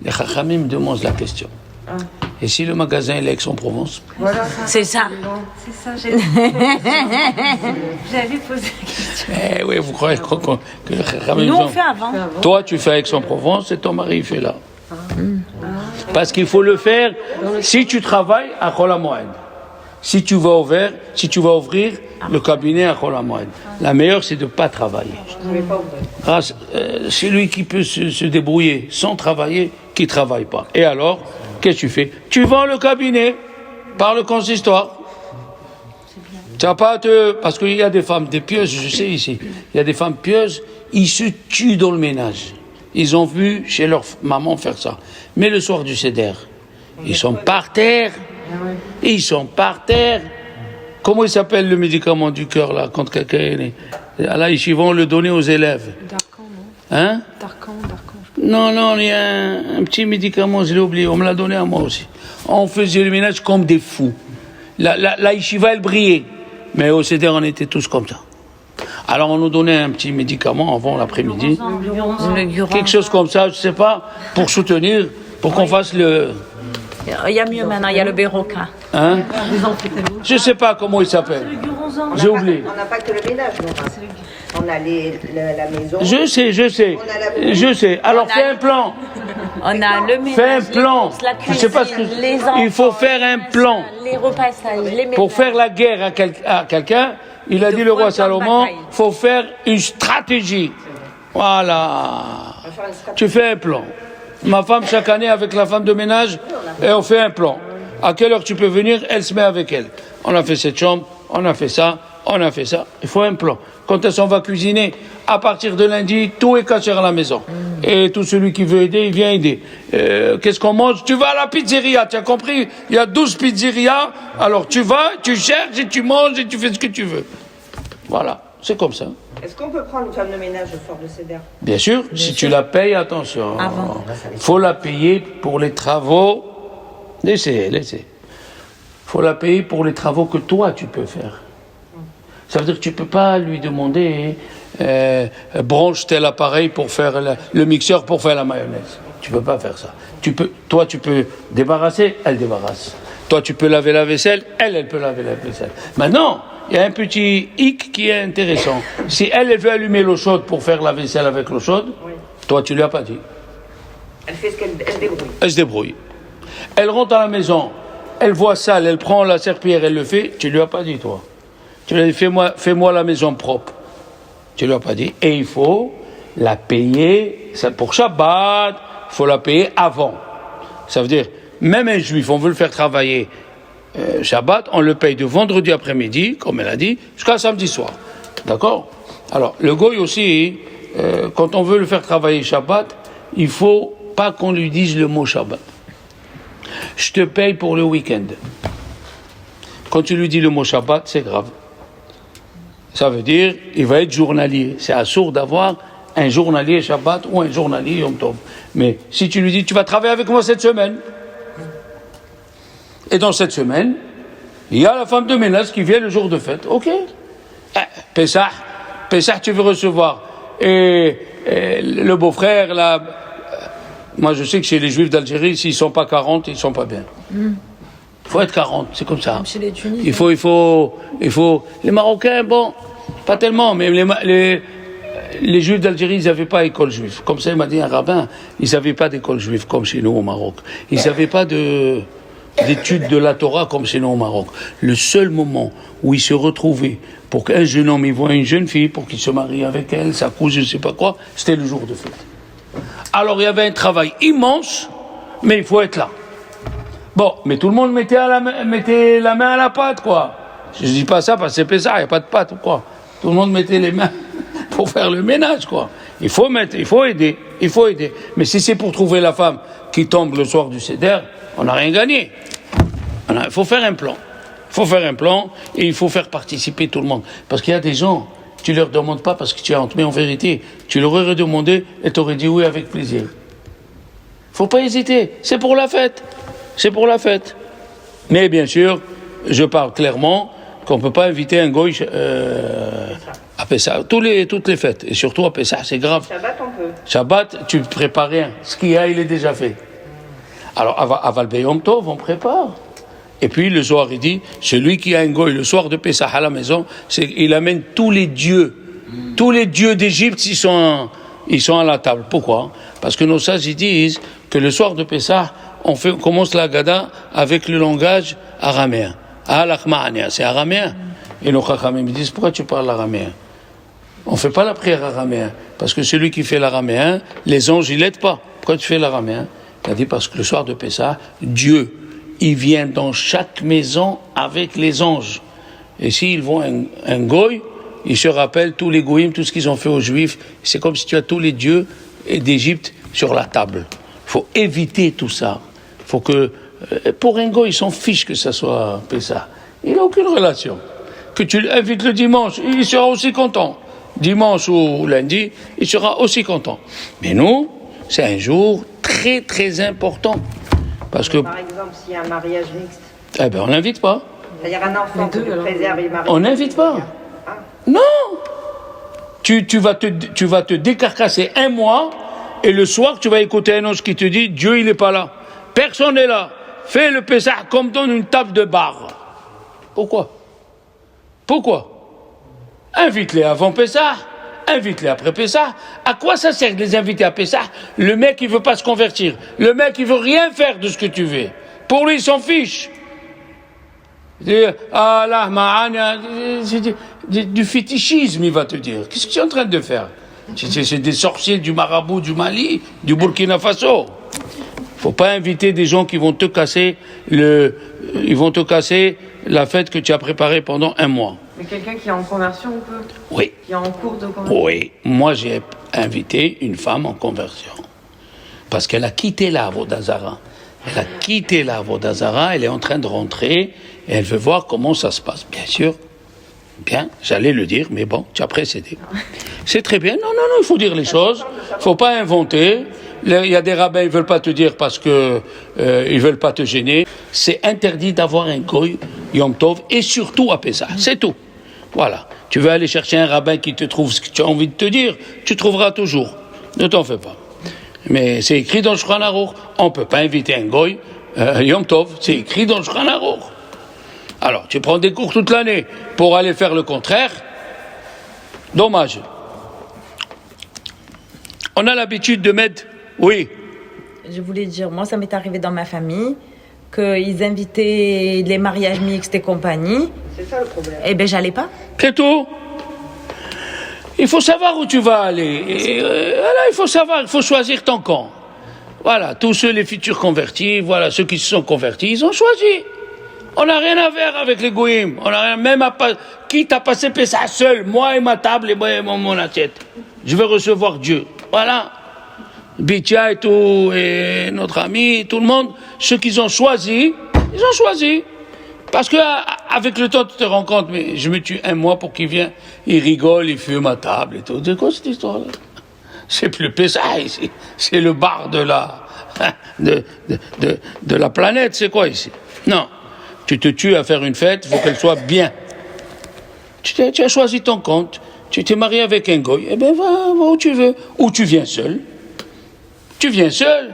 les chachamim me demandent la question. Ah. Et si le magasin est Aix-en-Provence? Voilà. C'est ça. C'est ça, j'allais poser la question. Eh oui, vous croyez que les chachamim... Nous, on fait avant. Toi, tu fais Aix-en-Provence et ton mari, il fait là. Parce qu'il faut le faire si tu travailles à Chol HaMoed. Si tu vas ouvrir le cabinet à Chol HaMoed. La meilleure, c'est de ne pas travailler. Celui qui peut se débrouiller sans travailler, qui ne travaille pas. Et alors, qu'est-ce que tu fais? Tu vends le cabinet par le consistoire. Tu n'as pas parce qu'il y a des femmes, des pieuses, je sais ici, il y a des femmes pieuses, ils se tuent dans le ménage. Ils ont vu chez leur maman faire ça. Mais le soir du Seder, ils sont par terre. Ils sont par terre. Comment il s'appelle le médicament du cœur là quand quelqu'un est né? Là, ils vont le donner aux élèves. Darkan, non? Hein? Darkan. Non, il y a un petit médicament, je l'ai oublié, on me l'a donné à moi aussi. On faisait le ménage comme des fous. La yeshiva, elle brillait. Mais au Seder, on était tous comme ça. Alors on nous donnait un petit médicament avant l'après-midi. Quelque chose comme ça, je ne sais pas, pour soutenir, pour qu'on fasse le... Il y a mieux maintenant, il y a le Béroca. Hein? Je ne sais pas comment il s'appelle. J'ai oublié. On n'a pas que le ménage, on a la maison. Je sais. Alors fais un plan. On a le ménage, fais un plan. Les courses, la cuisine, Je sais pas ce que les enfants, il faut faire un plan. Les repassages, les ménages. Pour faire la guerre à quelqu'un, il a dit le roi Salomon, il faut faire une stratégie. Voilà. Tu fais un plan. Ma femme, chaque année, avec la femme de ménage, et on fait un plan. À quelle heure tu peux venir? Elle se met avec elle. On a fait cette chambre, on a fait ça. Il faut un plan. Quand elle s'en va cuisiner, à partir de lundi, tout est caché à la maison. Et tout celui qui veut aider, il vient aider. Qu'est-ce qu'on mange? Tu vas à la pizzeria, tu as compris? Il y a 12 pizzerias. Alors tu vas, tu cherches et tu manges et tu fais ce que tu veux. Voilà, c'est comme ça. Est-ce qu'on peut prendre une femme de ménage au soir de Seder? Bien sûr, si tu la payes, attention. Il faut la payer pour les travaux. Laissez. Faut la payer pour les travaux que toi, tu peux faire. Ça veut dire que tu ne peux pas lui demander branche tel appareil pour faire le mixeur pour faire la mayonnaise. Tu ne peux pas faire ça. Toi, tu peux débarrasser, elle débarrasse. Toi, tu peux laver la vaisselle, elle peut laver la vaisselle. Maintenant, il y a un petit hic qui est intéressant. Si elle veut allumer l'eau chaude pour faire la vaisselle avec l'eau chaude, toi, tu lui as pas dit. Elle fait ce qu'elle se débrouille. Elle se débrouille. Elle rentre à la maison, elle voit sale, elle prend la serpillière, elle le fait, tu lui as pas dit, toi. Tu lui as dit, fais-moi la maison propre. Tu lui as pas dit. Et il faut la payer, pour Shabbat, il faut la payer avant. Ça veut dire, même un juif, on veut le faire travailler Shabbat, on le paye de vendredi après-midi, comme elle a dit, jusqu'à samedi soir. D'accord? Alors, le goy aussi, quand on veut le faire travailler Shabbat, il faut pas qu'on lui dise le mot Shabbat. Je te paye pour le week-end. Quand tu lui dis le mot Shabbat, c'est grave. Ça veut dire, il va être journalier. C'est assourd d'avoir un journalier Shabbat ou un journalier Yom Tov. Mais si tu lui dis, tu vas travailler avec moi cette semaine, et dans cette semaine, il y a la femme de ménage qui vient le jour de fête. Ok. Pessah, tu veux recevoir. Et le beau-frère, moi je sais que chez les Juifs d'Algérie, s'ils ne sont pas 40, ils ne sont pas bien. Il faut être 40, c'est comme ça. Comme chez les Tunisiens. Il faut. Les Marocains, bon, pas tellement, mais les Juifs d'Algérie, ils n'avaient pas d'école juive. Comme ça, il m'a dit un rabbin, ils n'avaient pas d'école juive comme chez nous au Maroc. Ils n'avaient pas d'études de la Torah comme chez nous au Maroc. Le seul moment où ils se retrouvaient pour qu'un jeune homme y voit une jeune fille, pour qu'il se marie avec elle, sa cousine, je ne sais pas quoi, c'était le jour de fête. Alors il y avait un travail immense, mais il faut être là. Bon, mais tout le monde mettait la main à la pâte, quoi. Je ne dis pas ça parce que c'est Pessah, il n'y a pas de pâte, quoi. Tout le monde mettait les mains pour faire le ménage, quoi. Il faut aider. Mais si c'est pour trouver la femme qui tombe le soir du Seder, on n'a rien gagné. Il faut faire un plan. Et il faut faire participer tout le monde. Parce qu'il y a des gens, tu ne leur demandes pas parce que tu as honte, mais en vérité, tu leur aurais demandé et tu aurais dit oui avec plaisir. Il ne faut pas hésiter, c'est pour la fête. Mais bien sûr, je parle clairement qu'on ne peut pas inviter un goy à Pessah, toutes les fêtes, et surtout à Pessah, c'est grave. Shabbat, on peut. Shabbat, tu ne prépares rien. Ce qu'il y a, il est déjà fait. Alors, à Val Yom Tov, on prépare. Et puis, le soir, il dit, celui qui a un goy le soir de Pessah à la maison, il amène tous les dieux. Tous les dieux d'Égypte, ils sont à la table. Pourquoi? Parce que nos sages, ils disent que le soir de Pessah, on commence la Gada avec le langage araméen. Al-Akhma'ania, c'est araméen. Et nos chachamim me disent, pourquoi tu parles araméen? On ne fait pas la prière araméen. Parce que celui qui fait l'araméen, les anges, ils l'aident pas. Pourquoi tu fais l'araméen? Il a dit, parce que le soir de Pessah, Dieu, il vient dans chaque maison avec les anges. Et s'ils voient un goy, ils se rappellent tous les goyim, tout ce qu'ils ont fait aux Juifs. C'est comme si tu as tous les dieux d'Égypte sur la table. Il faut éviter tout ça. Il faut que, pour un goy, ils s'en fichent que ça soit Pessah. Il n'a aucune relation. Que tu l'invites le dimanche, il sera aussi content. Dimanche ou lundi, il sera aussi content. Mais nous, c'est un jour très très important. Parce que, par exemple, s'il y a un mariage mixte, on l'invite pas. c'est-à-dire un enfant que tu préserves et marie. On n'invite pas. Non. Tu vas te décarcasser un mois et le soir tu vas écouter un ange qui te dit Dieu il n'est pas là. Personne n'est là. Fais le Pessah comme dans une table de bar. Pourquoi? Invite-les avant Pessah. Invite-les après Pessah. À quoi ça sert de les inviter à Pessah? Le mec, il veut pas se convertir. Le mec, il veut rien faire de ce que tu veux. Pour lui, il s'en fiche. Du fétichisme, il va te dire. Qu'est-ce que tu es en train de faire? C'est des sorciers du marabout du Mali, du Burkina Faso. Faut pas inviter des gens qui vont te casser la fête que tu as préparée pendant un mois. Mais quelqu'un qui est en conversion, on peut? Oui. Qui est en cours de conversion? Oui. Moi, j'ai invité une femme en conversion. Parce qu'elle a quitté la Avodazara. Elle est en train de rentrer et elle veut voir comment ça se passe. Bien sûr. Bien, j'allais le dire, mais bon, tu as précédé. C'est très bien. Non, il faut dire les choses. Il faut pas inventer. Il y a des rabbins, ils veulent pas te dire parce que ils veulent pas te gêner. C'est interdit d'avoir un goy Yom Tov et surtout à Pessah. C'est tout. Voilà. Tu veux aller chercher un rabbin qui te trouve ce que tu as envie de te dire, tu trouveras toujours. Ne t'en fais pas. Mais c'est écrit dans le Shulchan Aruch. On peut pas inviter un goy Yom Tov. C'est écrit dans le Shulchan Aruch. Alors, tu prends des cours toute l'année pour aller faire le contraire. Dommage. On a l'habitude de mettre... Oui. Je voulais dire, moi, ça m'est arrivé dans ma famille, qu'ils invitaient les mariages mixtes et compagnie. C'est ça le problème. Eh bien, j'allais pas. C'est tout. Il faut savoir où tu vas aller. Et, voilà, il faut savoir, il faut choisir ton camp. Voilà, tous ceux, les futurs convertis, voilà, ceux qui se sont convertis, ils ont choisi. On n'a rien à faire avec les goïms. On n'a rien, même quitte à passer Pessah seul, moi et ma table et moi et mon assiette. Je veux recevoir Dieu. Voilà. Bitia et tout, et notre ami, tout le monde, ceux qu'ils ont choisi, ils ont choisi. Parce que avec le temps, tu te rends compte, mais je me tue un mois pour qu'il vienne, il rigole, il fume à table et tout. C'est quoi cette histoire-là? C'est plus Pessah ici. C'est le bar de la planète, c'est quoi ici? Non. Tu te tues à faire une fête, il faut qu'elle soit bien. Tu as choisi ton compte, tu t'es marié avec un goy, eh bien va où tu veux. Ou tu viens seul. Tu viens seul.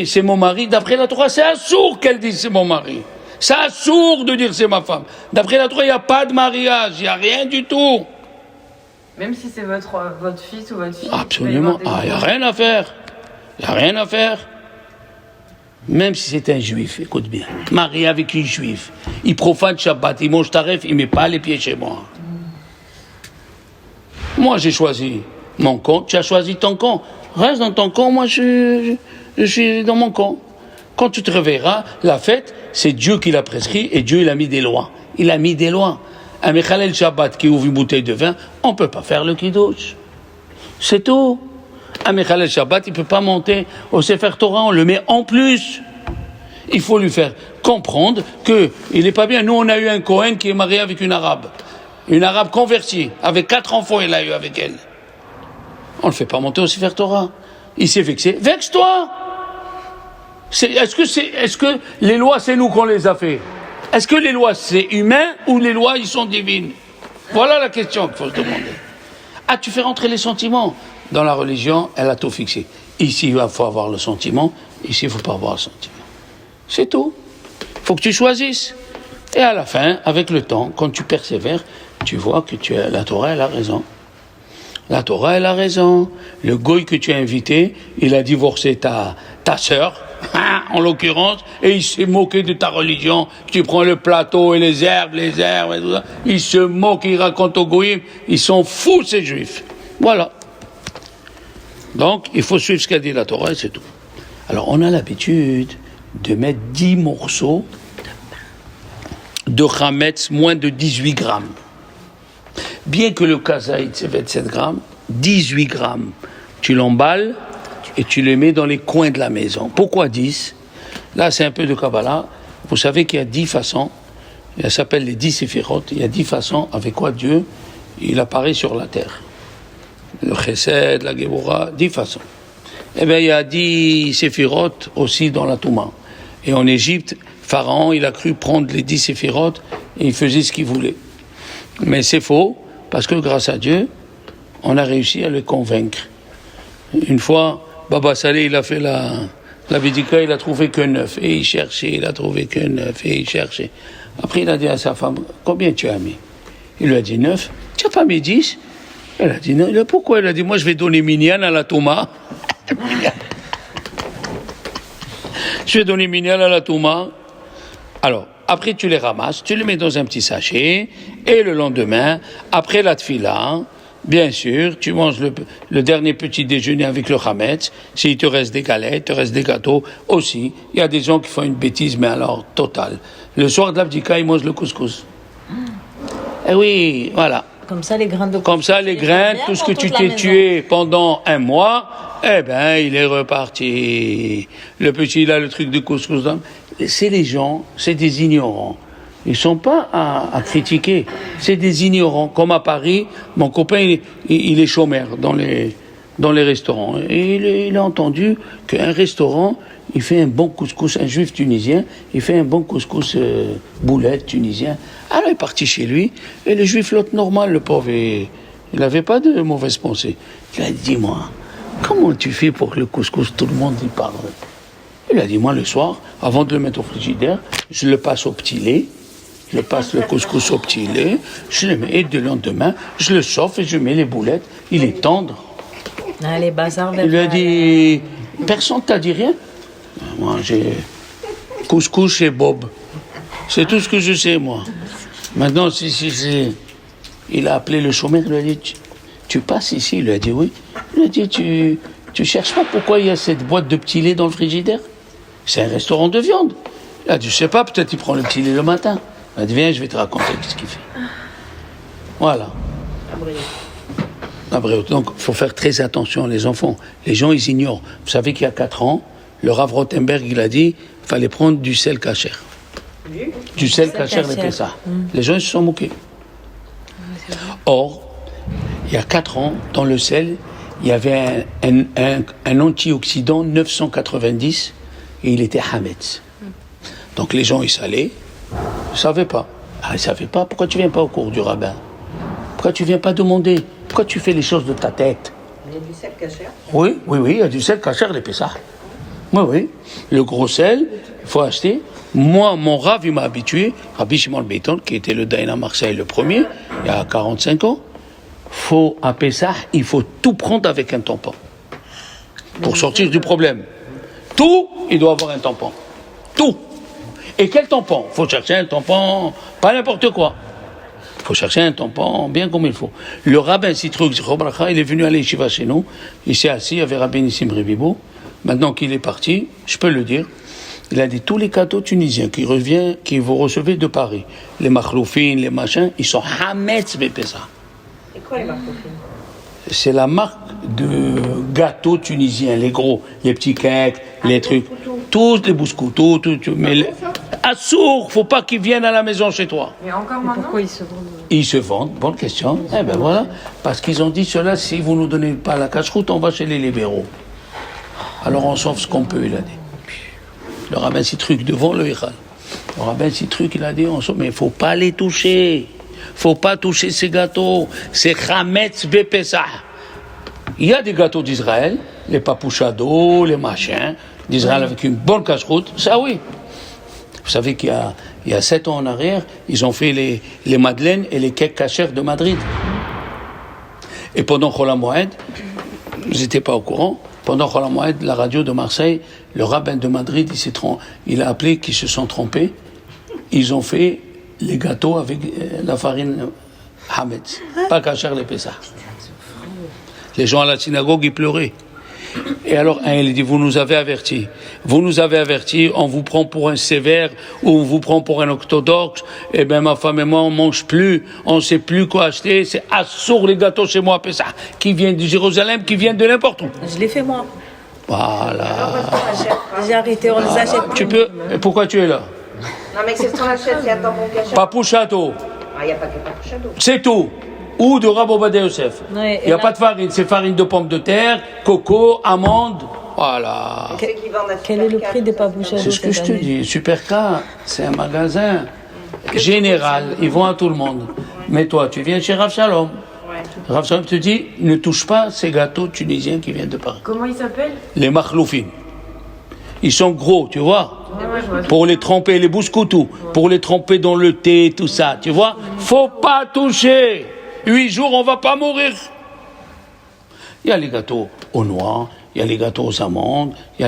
C'est mon mari. D'après la Torah, c'est assourd qu'elle dise c'est mon mari. C'est assourd de dire c'est ma femme. D'après la Torah, il n'y a pas de mariage, il n'y a rien du tout. Même si c'est votre fils ou votre fille. Absolument. Il n'y a rien à faire. Il n'y a rien à faire. Même si c'est un juif, écoute bien. Marié avec une juive. Il profane Shabbat, il mange taref, il ne met pas les pieds chez moi. Moi, j'ai choisi mon camp, tu as choisi ton camp. Reste dans ton camp, moi je suis dans mon camp. Quand tu te réveilleras, la fête, c'est Dieu qui l'a prescrit et Dieu il a mis des lois. Il a mis des lois. Un Mechalel Shabbat qui ouvre une bouteille de vin, on ne peut pas faire le kiddush. C'est tout. Un Mechalel Shabbat, il ne peut pas monter au Sefer Torah, on le met en plus. Il faut lui faire comprendre qu'il n'est pas bien. Nous, on a eu un Cohen qui est marié avec une Arabe. Une Arabe convertie, avec 4 enfants, il a eu avec elle. On ne le fait pas monter au Sefer Torah. Il s'est vexé. Vexe-toi! Est-ce que les lois, c'est nous qu'on les a fait? Est-ce que les lois, c'est humain ou les lois, ils sont divines? Voilà la question qu'il faut se demander. Ah, tu fais rentrer les sentiments. Dans la religion, elle a tout fixé. Ici, il faut avoir le sentiment. Ici, il ne faut pas avoir le sentiment. C'est tout. Il faut que tu choisisses. Et à la fin, avec le temps, quand tu persévères, tu vois que la Torah, elle a raison. La Torah, elle a raison. Le goy que tu as invité, il a divorcé ta sœur, en l'occurrence, et il s'est moqué de ta religion. Tu prends le plateau et les herbes et tout ça. Il se moque, il raconte aux goyim. Ils sont fous, ces juifs. Voilà. Donc, il faut suivre ce qu'a dit la Torah et c'est tout. Alors, on a l'habitude de mettre 10 morceaux de chametz, moins de 18 grammes. Bien que le kazaït, c'est 27 grammes, 18 grammes, tu l'emballes et tu les mets dans les coins de la maison. Pourquoi 10? Là, c'est un peu de Kabbalah. Vous savez qu'il y a 10 façons, ça s'appelle les 10 séphirotes, il y a 10 façons avec quoi Dieu, il apparaît sur la terre. Le chesed, la Géboura, 10 façons. Eh bien, il y a 10 séphirotes aussi dans la Touma. Et en Égypte, Pharaon, il a cru prendre les 10 séphirotes et il faisait ce qu'il voulait. Mais c'est faux, parce que grâce à Dieu, on a réussi à le convaincre. Une fois, Baba Saleh, il a fait la Bidika, il a trouvé que 9. Et il cherchait, il a trouvé que 9. Et il cherchait. Après, il a dit à sa femme, combien tu as mis? Il lui a dit 9. Tu n'as pas mis 10? Elle a dit non. Il a dit, pourquoi? Elle a dit, moi je vais donner Minyan à la Touma. Je vais donner Minyan à la Touma. Alors, après tu les ramasses, tu les mets dans un petit sachet, et le lendemain, après la tfila, bien sûr, tu manges le dernier petit déjeuner avec le chametz. S'il te reste des galettes, il te reste des gâteaux aussi. Il y a des gens qui font une bêtise, mais alors totale. Le soir de l'Abdika, ils mangent le couscous. Eh oui, voilà. Comme ça, les grains de Comme ça, les grains, tout ce que tu t'es tué pendant un mois, eh ben, il est reparti. Le petit, il a le truc de couscous. C'est les gens, c'est des ignorants. Ils ne sont pas à critiquer. C'est des ignorants. Comme à Paris, mon copain, il est chômeur dans les restaurants. Et il a entendu qu'un restaurant, il fait un bon couscous, un juif tunisien, il fait un bon couscous boulette tunisien. Alors il est parti chez lui, et le juif l'autre normal, le pauvre, il n'avait pas de mauvaise pensée. Il a dit, dis-moi, comment tu fais pour que le couscous, tout le monde y parle? Il a dit, moi, le soir, avant de le mettre au frigidaire, je le passe au petit lait, je passe le couscous au petit lait, je le mets, et le lendemain, je le chauffe et je mets les boulettes. Il est tendre. Ah, les bazars. Il lui a dit, personne t'a dit rien? Moi, j'ai couscous chez Bob. C'est tout ce que je sais, moi. Maintenant, si il a appelé le chômeur, il lui a dit, tu passes ici? Il lui a dit, oui. Il lui a dit, tu cherches pas pourquoi il y a cette boîte de petit lait dans le frigidaire? C'est un restaurant de viande. Il a dit, je sais pas, peut-être il prend le petit lait le matin. Il a dit, viens, je vais te raconter ce qu'il fait. Voilà. Donc, il faut faire très attention, les enfants. Les gens, ils ignorent. Vous savez qu'il y a 4 ans, le Rav Rothenberg, il a dit, il fallait prendre du sel kasher. Du sel kasher, les Pessah. Les gens, ils se sont moqués. Or, il y a 4 ans, dans le sel, il y avait un antioxydant 990 et il était Hametz. Donc les gens, ils salaient, ils ne savaient pas. Ah, ils ne savaient pas, pourquoi tu ne viens pas au cours du rabbin? Pourquoi tu ne viens pas demander? Pourquoi tu fais les choses de ta tête? Il y a du sel kasher. Oui, il y a du sel kasher, les Pessah. Oui. Le gros sel, il faut acheter. Moi, mon Rav, il m'a habitué, Rabbi Shimon Beiton, qui était le Daïn à Marseille le premier, il y a 45 ans, à Pessah, il faut tout prendre avec un tampon. Pour sortir du problème. Tout, il doit avoir un tampon. Tout. Et quel tampon? Il faut chercher un tampon, pas n'importe quoi. Il faut chercher un tampon bien comme il faut. Le rabbin Sitruk Zichrobracha, il est venu à l'Yeshiva chez nous. Il s'est assis avec Rabbi Nissim Revibo. Maintenant qu'il est parti, je peux le dire, il a dit tous les cadeaux tunisiens qui vous recevez de Paris, les machloufines, les machins, ils sont Hametz Bepesa. C'est quoi les machloufines? C'est la marque de gâteaux tunisiens, les gros, les petits cakes, les trucs, tous les bouscous, tout. Mais Assour, faut pas qu'ils viennent à la maison chez toi. Mais encore maintenant? Pourquoi ils se vendent? Ils se vendent, bonne question. Eh ben voilà, parce qu'ils ont dit cela, si vous nous donnez pas la cache-route, on va chez les libéraux. Alors on sauve ce qu'on peut, il a dit. Le rabbin Sitruk devant le Hichal. Le rabbin Sitruk, il a dit, mais il faut pas les toucher. Faut pas toucher ces gâteaux. C'est Chametz Bepesah. Il y a des gâteaux d'Israël, les papouchados, les machins d'Israël avec une bonne cache-route, ça oui. Vous savez qu'il y a 7 ans en arrière, ils ont fait les madeleines et les cakes cachers de Madrid. Et pendant Chol HaMoed, vous n'étiez pas au courant, pendant Chol HaMoed, la radio de Marseille, le rabbin de Madrid, il a appelé qu'ils se sont trompés. Ils ont fait les gâteaux avec la farine Hametz, pas cacher les Pessah. Les gens à la synagogue, ils pleuraient. Et alors, il dit, vous nous avez avertis, on vous prend pour un sévère, ou on vous prend pour un orthodoxe, eh bien, ma femme et moi, on mange plus, on ne sait plus quoi acheter, c'est assour les gâteaux chez moi à Pessah, qui viennent de Jérusalem, qui viennent de n'importe où. Je l'ai fait moi. Voilà. J'ai arrêté, on les achète. Tu peux, et pourquoi tu es là? Non, mais c'est ce qu'on achète, c'est un tampon kasher. Papouchato, Ah, il n'y a pas que papouchato. c'est tout. Ou de Rav Ovadia Yosef. Ouais, Il n'y a pas de farine, c'est farine de pommes de terre, coco, amandes, voilà. C'est qui vendent à Quel est le Super prix des K, ça, papouchados? C'est ce que je te dis. Super K, c'est un magasin général. Ils vont à tout le monde. Mais toi, tu viens chez Rav Shalom. Ouais. Rav Shalom te dit, ne touche pas ces gâteaux tunisiens qui viennent de Paris. Comment il s'appelle? Les machloufines. Ils sont gros, tu vois. Ouais, je vois. Pour les tremper, les bouscoutou, pour les tremper dans le thé, tout ça, tu vois. Faut pas toucher. 8 jours, on va pas mourir. Il y a les gâteaux aux noix, il y a les gâteaux aux amandes, il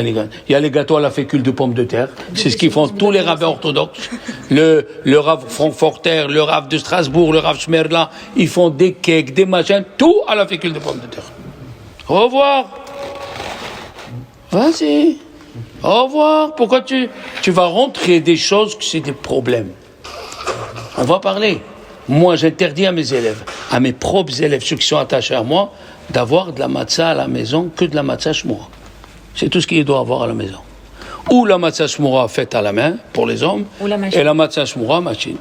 y a les gâteaux à la fécule de pommes de terre. C'est ce qu'ils font tous les rabbins orthodoxes. Le Rav Frankfurter, le Rav de Strasbourg, le Rav Schmerla, ils font des cakes, des machins, tout à la fécule de pommes de terre. Au revoir. Vas-y. Au revoir. Pourquoi tu vas rentrer des choses que c'est des problèmes? On va parler. Moi, j'interdis à mes élèves, à mes propres élèves, ceux qui sont attachés à moi, d'avoir de la matzah à la maison que de la matzah shmoura. C'est tout ce qu'ils doivent avoir à la maison. Ou la matzah shmoura faite à la main, pour les hommes, et la matzah shmoura machine.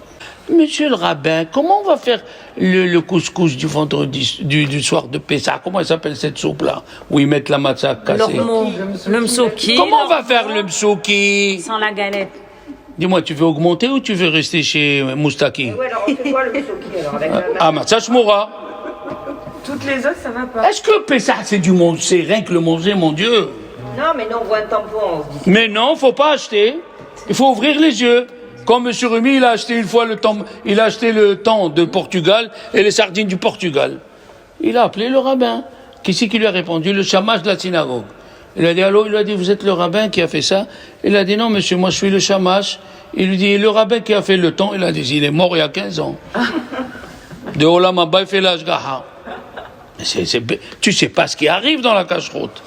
Monsieur le rabbin, comment on va faire le couscous du vendredi, du soir de Pessah? Comment il s'appelle cette soupe-là? Où ils mettent la matzah cassée. Le msouki. Comment on va faire le msouki? Sans la galette. Dis-moi, tu veux augmenter ou tu veux rester chez Moustaki? Ouais, alors on fait quoi le msouki alors avec la Ah, matzah shmoura. Toutes les autres, ça va pas. Est-ce que Pessah, c'est du monde, c'est rien que le manger, mon Dieu? Non, mais nous, on voit un tampon, on se dit. Mais non, faut pas acheter. Il faut ouvrir les yeux. Comme M. Rumi, il a acheté une fois le thon de Portugal et les sardines du Portugal. Il a appelé le rabbin. Qui c'est qui lui a répondu? Le chamash de la synagogue. Il a dit, allô? Il a dit, vous êtes le rabbin qui a fait ça? Il a dit, non, monsieur, moi je suis le chamash. Il lui dit, le rabbin qui a fait le thon? Il a dit, il est mort il y a 15 ans. De Olam Haba, il fait l'ashgaha. Tu sais pas ce qui arrive dans la cacheroute.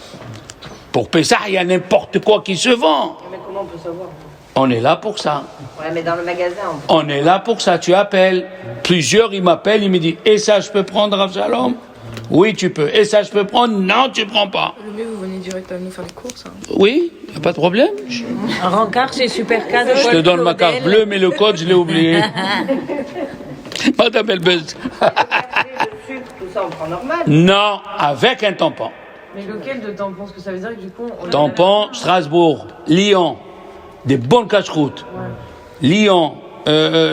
Pour Pessah, il y a n'importe quoi qui se vend. Mais comment on peut savoir? On est là pour ça. Ouais, mais dans le magasin, On est là pour ça. Tu appelles. Plusieurs, ils m'appellent, ils me disent, et ça, je peux prendre, Rav Shalom? Oui, tu peux. Et ça, je peux prendre? Non, tu prends pas. Le mieux, vous venez direct à nous faire les courses. Hein. Oui, y a pas de problème. Un rencard chez Supercard. Je te donne ma carte bleue, mais le code, je l'ai oublié. Madame Elbez. le sucre, tout ça, on prend normal. Non, avec un tampon. Mais lequel de tampon? Parce que ça veut dire que du coup... Tampon, Strasbourg, Lyon, des bonnes cache-routes. Ouais. Lyon,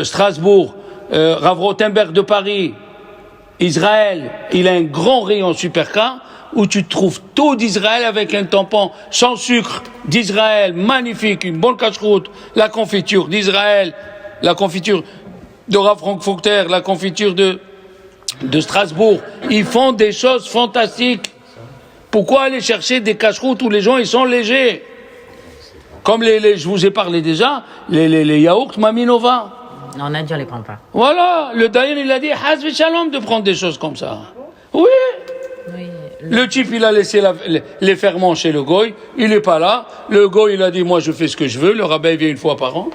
Strasbourg, Rav Rothenberg de Paris, Israël, il a un grand rayon supercar où tu trouves tout d'Israël avec un tampon sans sucre d'Israël, magnifique, une bonne cache-route, la confiture d'Israël, la confiture de Rav Frankfurter, la confiture de Strasbourg. Ils font des choses fantastiques. Pourquoi aller chercher des cache-routes où les gens ils sont légers? Comme je vous ai parlé déjà, les yaourts Maminova. Non, Nadia ne les prend pas. Voilà, le Dayan il a dit Hazvi Shalom de prendre des choses comme ça. Oui. Le type il a laissé les ferments chez le goy, il n'est pas là. Le goy il a dit moi je fais ce que je veux, le rabbin vient une fois par an.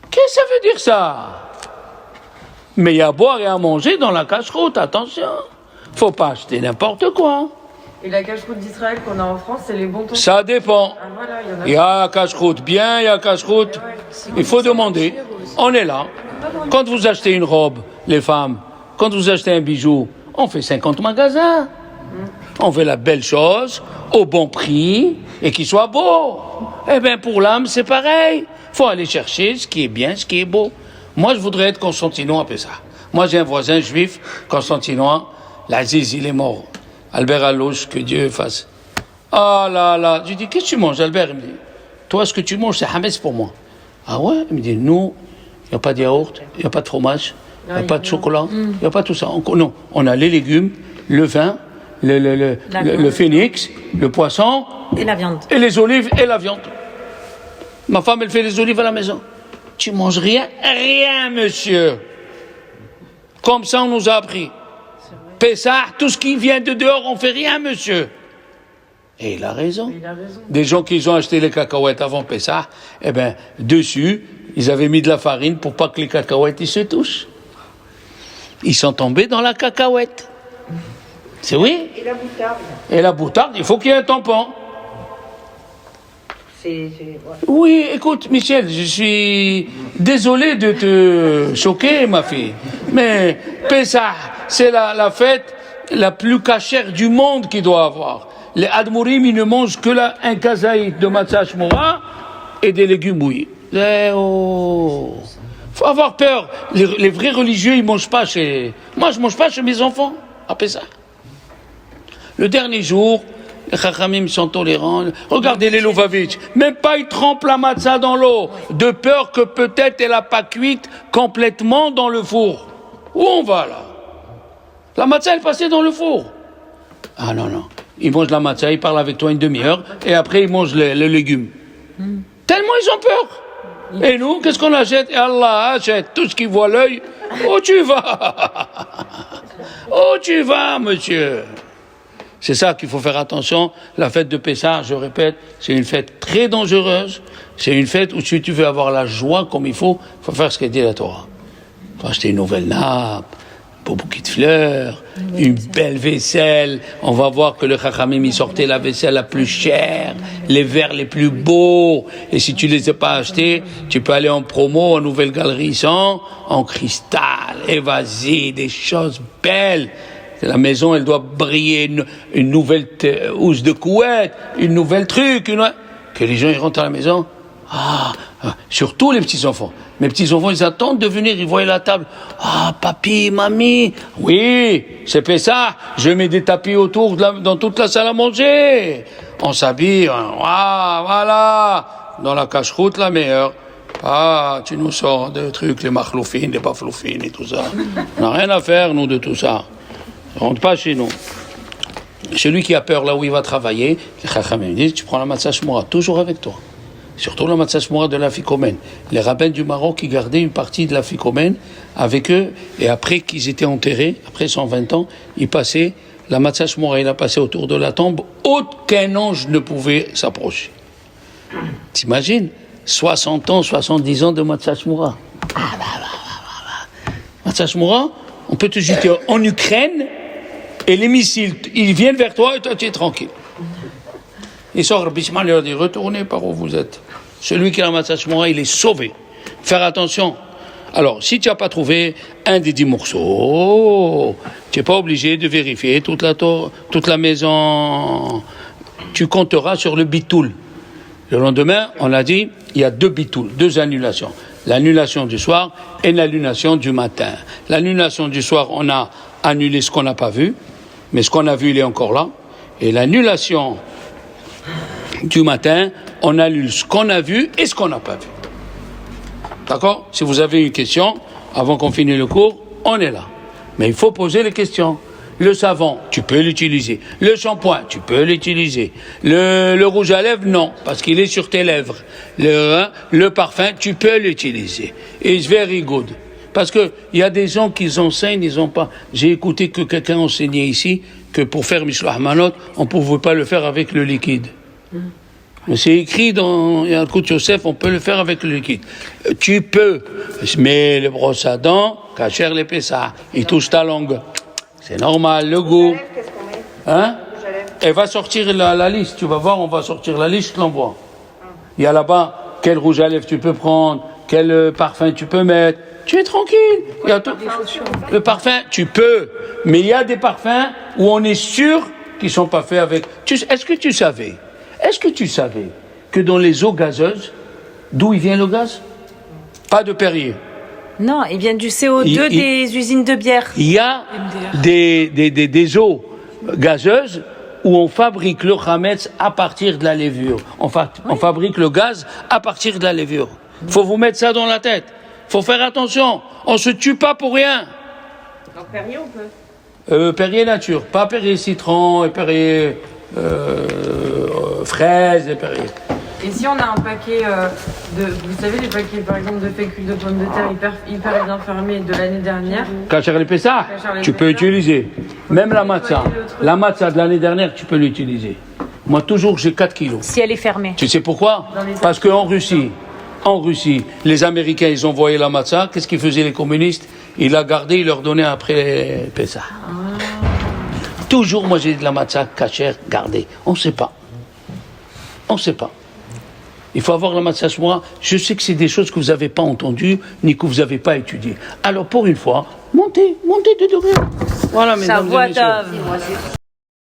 Qu'est-ce que ça veut dire ça? Mais il y a à boire et à manger dans la cache-route, attention. Faut pas acheter n'importe quoi. Et la cache-route d'Israël qu'on a en France, c'est les bons tampons? Ça dépend. Ah, voilà, Il y a cache-route bien, il y a cache-route. Il faut demander. On est là. Quand vous achetez une robe, les femmes, quand vous achetez un bijou, on fait 50 magasins. On veut la belle chose, au bon prix, et qui soit beau. Eh bien, pour l'âme, c'est pareil. Faut aller chercher ce qui est bien, ce qui est beau. Moi, je voudrais être Constantinois à Pessah. Moi, j'ai un voisin juif, Constantinois. L'Aziz, il est mort. Albert Allouche, que Dieu fasse. Ah là là. Je dis, qu'est-ce que tu manges, Albert? Il me dit, toi, ce que tu manges, c'est Hametz pour moi. Ah ouais? Il me dit, nous, il n'y a pas de yaourt, il n'y a pas de fromage, il n'y a pas de chocolat, il n'y a pas tout ça. Non, on a les légumes, le vin, le phénix, le poisson. Et la viande. Et les olives et la viande. Ma femme, elle fait les olives à la maison. Tu manges rien? Rien, monsieur. Comme ça, on nous a appris. Pessah, tout ce qui vient de dehors, on fait rien, monsieur. Et il a raison. Des gens qui ont acheté les cacahuètes avant Pessah, eh ben, dessus, ils avaient mis de la farine pour pas que les cacahuètes ils se touchent. Ils sont tombés dans la cacahuète. C'est oui. Et la moutarde? Et la moutarde, il faut qu'il y ait un tampon. Ouais. Oui, écoute, Michel, je suis désolé de te choquer, ma fille. Mais Pessah, c'est la fête la plus cachère du monde qu'il doit avoir. Les Admourim, ils ne mangent que un kazaït de matzah shmora et des légumes bouillis. Faut avoir peur. Les vrais religieux, ils mangent pas chez... Moi, je mange pas chez mes enfants, à Pessah. Le dernier jour, les Chachamim sont tolérants. Regardez les Louvavitch. Même pas ils trempent la matzah dans l'eau. De peur que peut-être elle n'a pas cuite complètement dans le four. Où on va là? La matzah elle est passée dans le four. Ah non, non. Ils mangent la matzah, ils parlent avec toi une demi-heure et après ils mangent les légumes. Tellement ils ont peur. Et nous, qu'est-ce qu'on achète? Allah achète tout ce qui voit l'œil. Où tu vas? Où tu vas, monsieur? C'est ça qu'il faut faire attention. La fête de Pessah, je répète, c'est une fête très dangereuse. C'est une fête où si tu veux avoir la joie comme il faut faire ce qu'a dit la Torah. Il faut acheter une nouvelle nappe, un beau bouquet de fleurs, une belle vaisselle. On va voir que le Chachamim, il sortait la vaisselle la plus chère, les verres les plus beaux. Et si tu les as pas achetés, tu peux aller en promo, en nouvelle galerie sans, en cristal. Et vas-y, des choses belles. La maison, elle doit briller, une nouvelle housse de couette, une nouvelle truc, que les gens ils rentrent à la maison. Ah, Surtout les petits-enfants. Mes petits-enfants, ils attendent de venir, ils voient la table. Ah, papy, mamie. Oui, c'est fait ça. Je mets des tapis autour dans toute la salle à manger. On s'habille. Ah, voilà. Dans la cache-route, la meilleure. Ah, tu nous sors de trucs, les makhloufines, les pafloufines et tout ça. On n'a rien à faire, nous, de tout ça. On rentre pas chez nous. Celui qui a peur là où il va travailler, les chachamim disent, tu prends la matzah shmura toujours avec toi. Surtout la matzah shmura de la ficomène. Les rabbins du Maroc qui gardaient une partie de la ficomène avec eux, et après qu'ils étaient enterrés, après 120 ans, ils passaient, la matzah shmura, il a passé autour de la tombe, aucun ange ne pouvait s'approcher. T'imagines 60 ans, 70 ans de matzah shmura. Matzah shmura, on peut te jeter en Ukraine, et les missiles, ils viennent vers toi, et toi tu es tranquille. Il sort, Bismillah, il leur dit, retournez par où vous êtes. Celui qui a la matzah shmura, il est sauvé. Faire attention. Alors, si tu n'as pas trouvé un des 10 morceaux, tu n'es pas obligé de vérifier toute la maison. Tu compteras sur le bitoul. Le lendemain, on a dit, il y a 2 bitouls, 2 annulations. L'annulation du soir et l'annulation du matin. L'annulation du soir, on a annulé ce qu'on n'a pas vu, mais ce qu'on a vu, il est encore là. Et l'annulation du matin, on annule ce qu'on a vu et ce qu'on n'a pas vu. D'accord? Si vous avez une question, avant qu'on finisse le cours, on est là. Mais il faut poser les questions. Le savon, tu peux l'utiliser. Le shampoing, tu peux l'utiliser. Le rouge à lèvres, non, parce qu'il est sur tes lèvres. Le parfum, tu peux l'utiliser. It's very good. Parce que il y a des gens qui enseignent, ils ont pas. J'ai écouté que quelqu'un enseignait ici que pour faire Mishloach Manot, on ne pouvait pas le faire avec le liquide. Mais c'est écrit dans Yalkut Yosef, on peut le faire avec le liquide. Tu peux, mais le brosse à dents, cacher les Pessah, il touche ta langue. C'est normal, le goût. Qu'est-ce qu'on met? Hein? Elle va sortir la liste, tu vas voir, on va sortir la liste, je te l'envoie. Il y a là-bas, quel rouge à lèvres tu peux prendre, quel parfum tu peux mettre. Tu es tranquille. Il y a tout. Le parfum, tu peux. Mais il y a des parfums où on est sûr qu'ils ne sont pas faits avec. Est-ce que tu savais que dans les eaux gazeuses, d'où il vient le gaz? Pas de Perrier. Non, il vient du CO2 des usines de bière. Il y a des eaux gazeuses où on fabrique le chametz à partir de la levure. On fabrique le gaz à partir de la levure. Il faut vous mettre ça dans la tête. Il faut faire attention. On ne se tue pas pour rien. Donc Perrier, on peut Perrier nature, pas Perrier citron et Perrier fraise et Perrier. Et si on a un paquet vous savez les paquets par exemple de fécule de pommes de terre hyper bien fermés de l'année dernière. Kacher les Pessah, tu peux utiliser. Même la matzah. La matzah de l'année dernière, tu peux l'utiliser. Moi toujours j'ai 4 kilos. Si elle est fermée. Tu sais pourquoi? Parce qu'en Russie, les Américains, ils envoyaient la matzah. Qu'est-ce qu'ils faisaient les communistes? Ils la gardaient, ils leur donnaient après Pessah. Toujours, moi j'ai de la matzah kacher gardée. On ne sait pas. Il faut avoir la matzah shmura. Je sais que c'est des choses que vous n'avez pas entendues, ni que vous n'avez pas étudiées. Alors pour une fois, montez de rien. Voilà, mesdames et messieurs.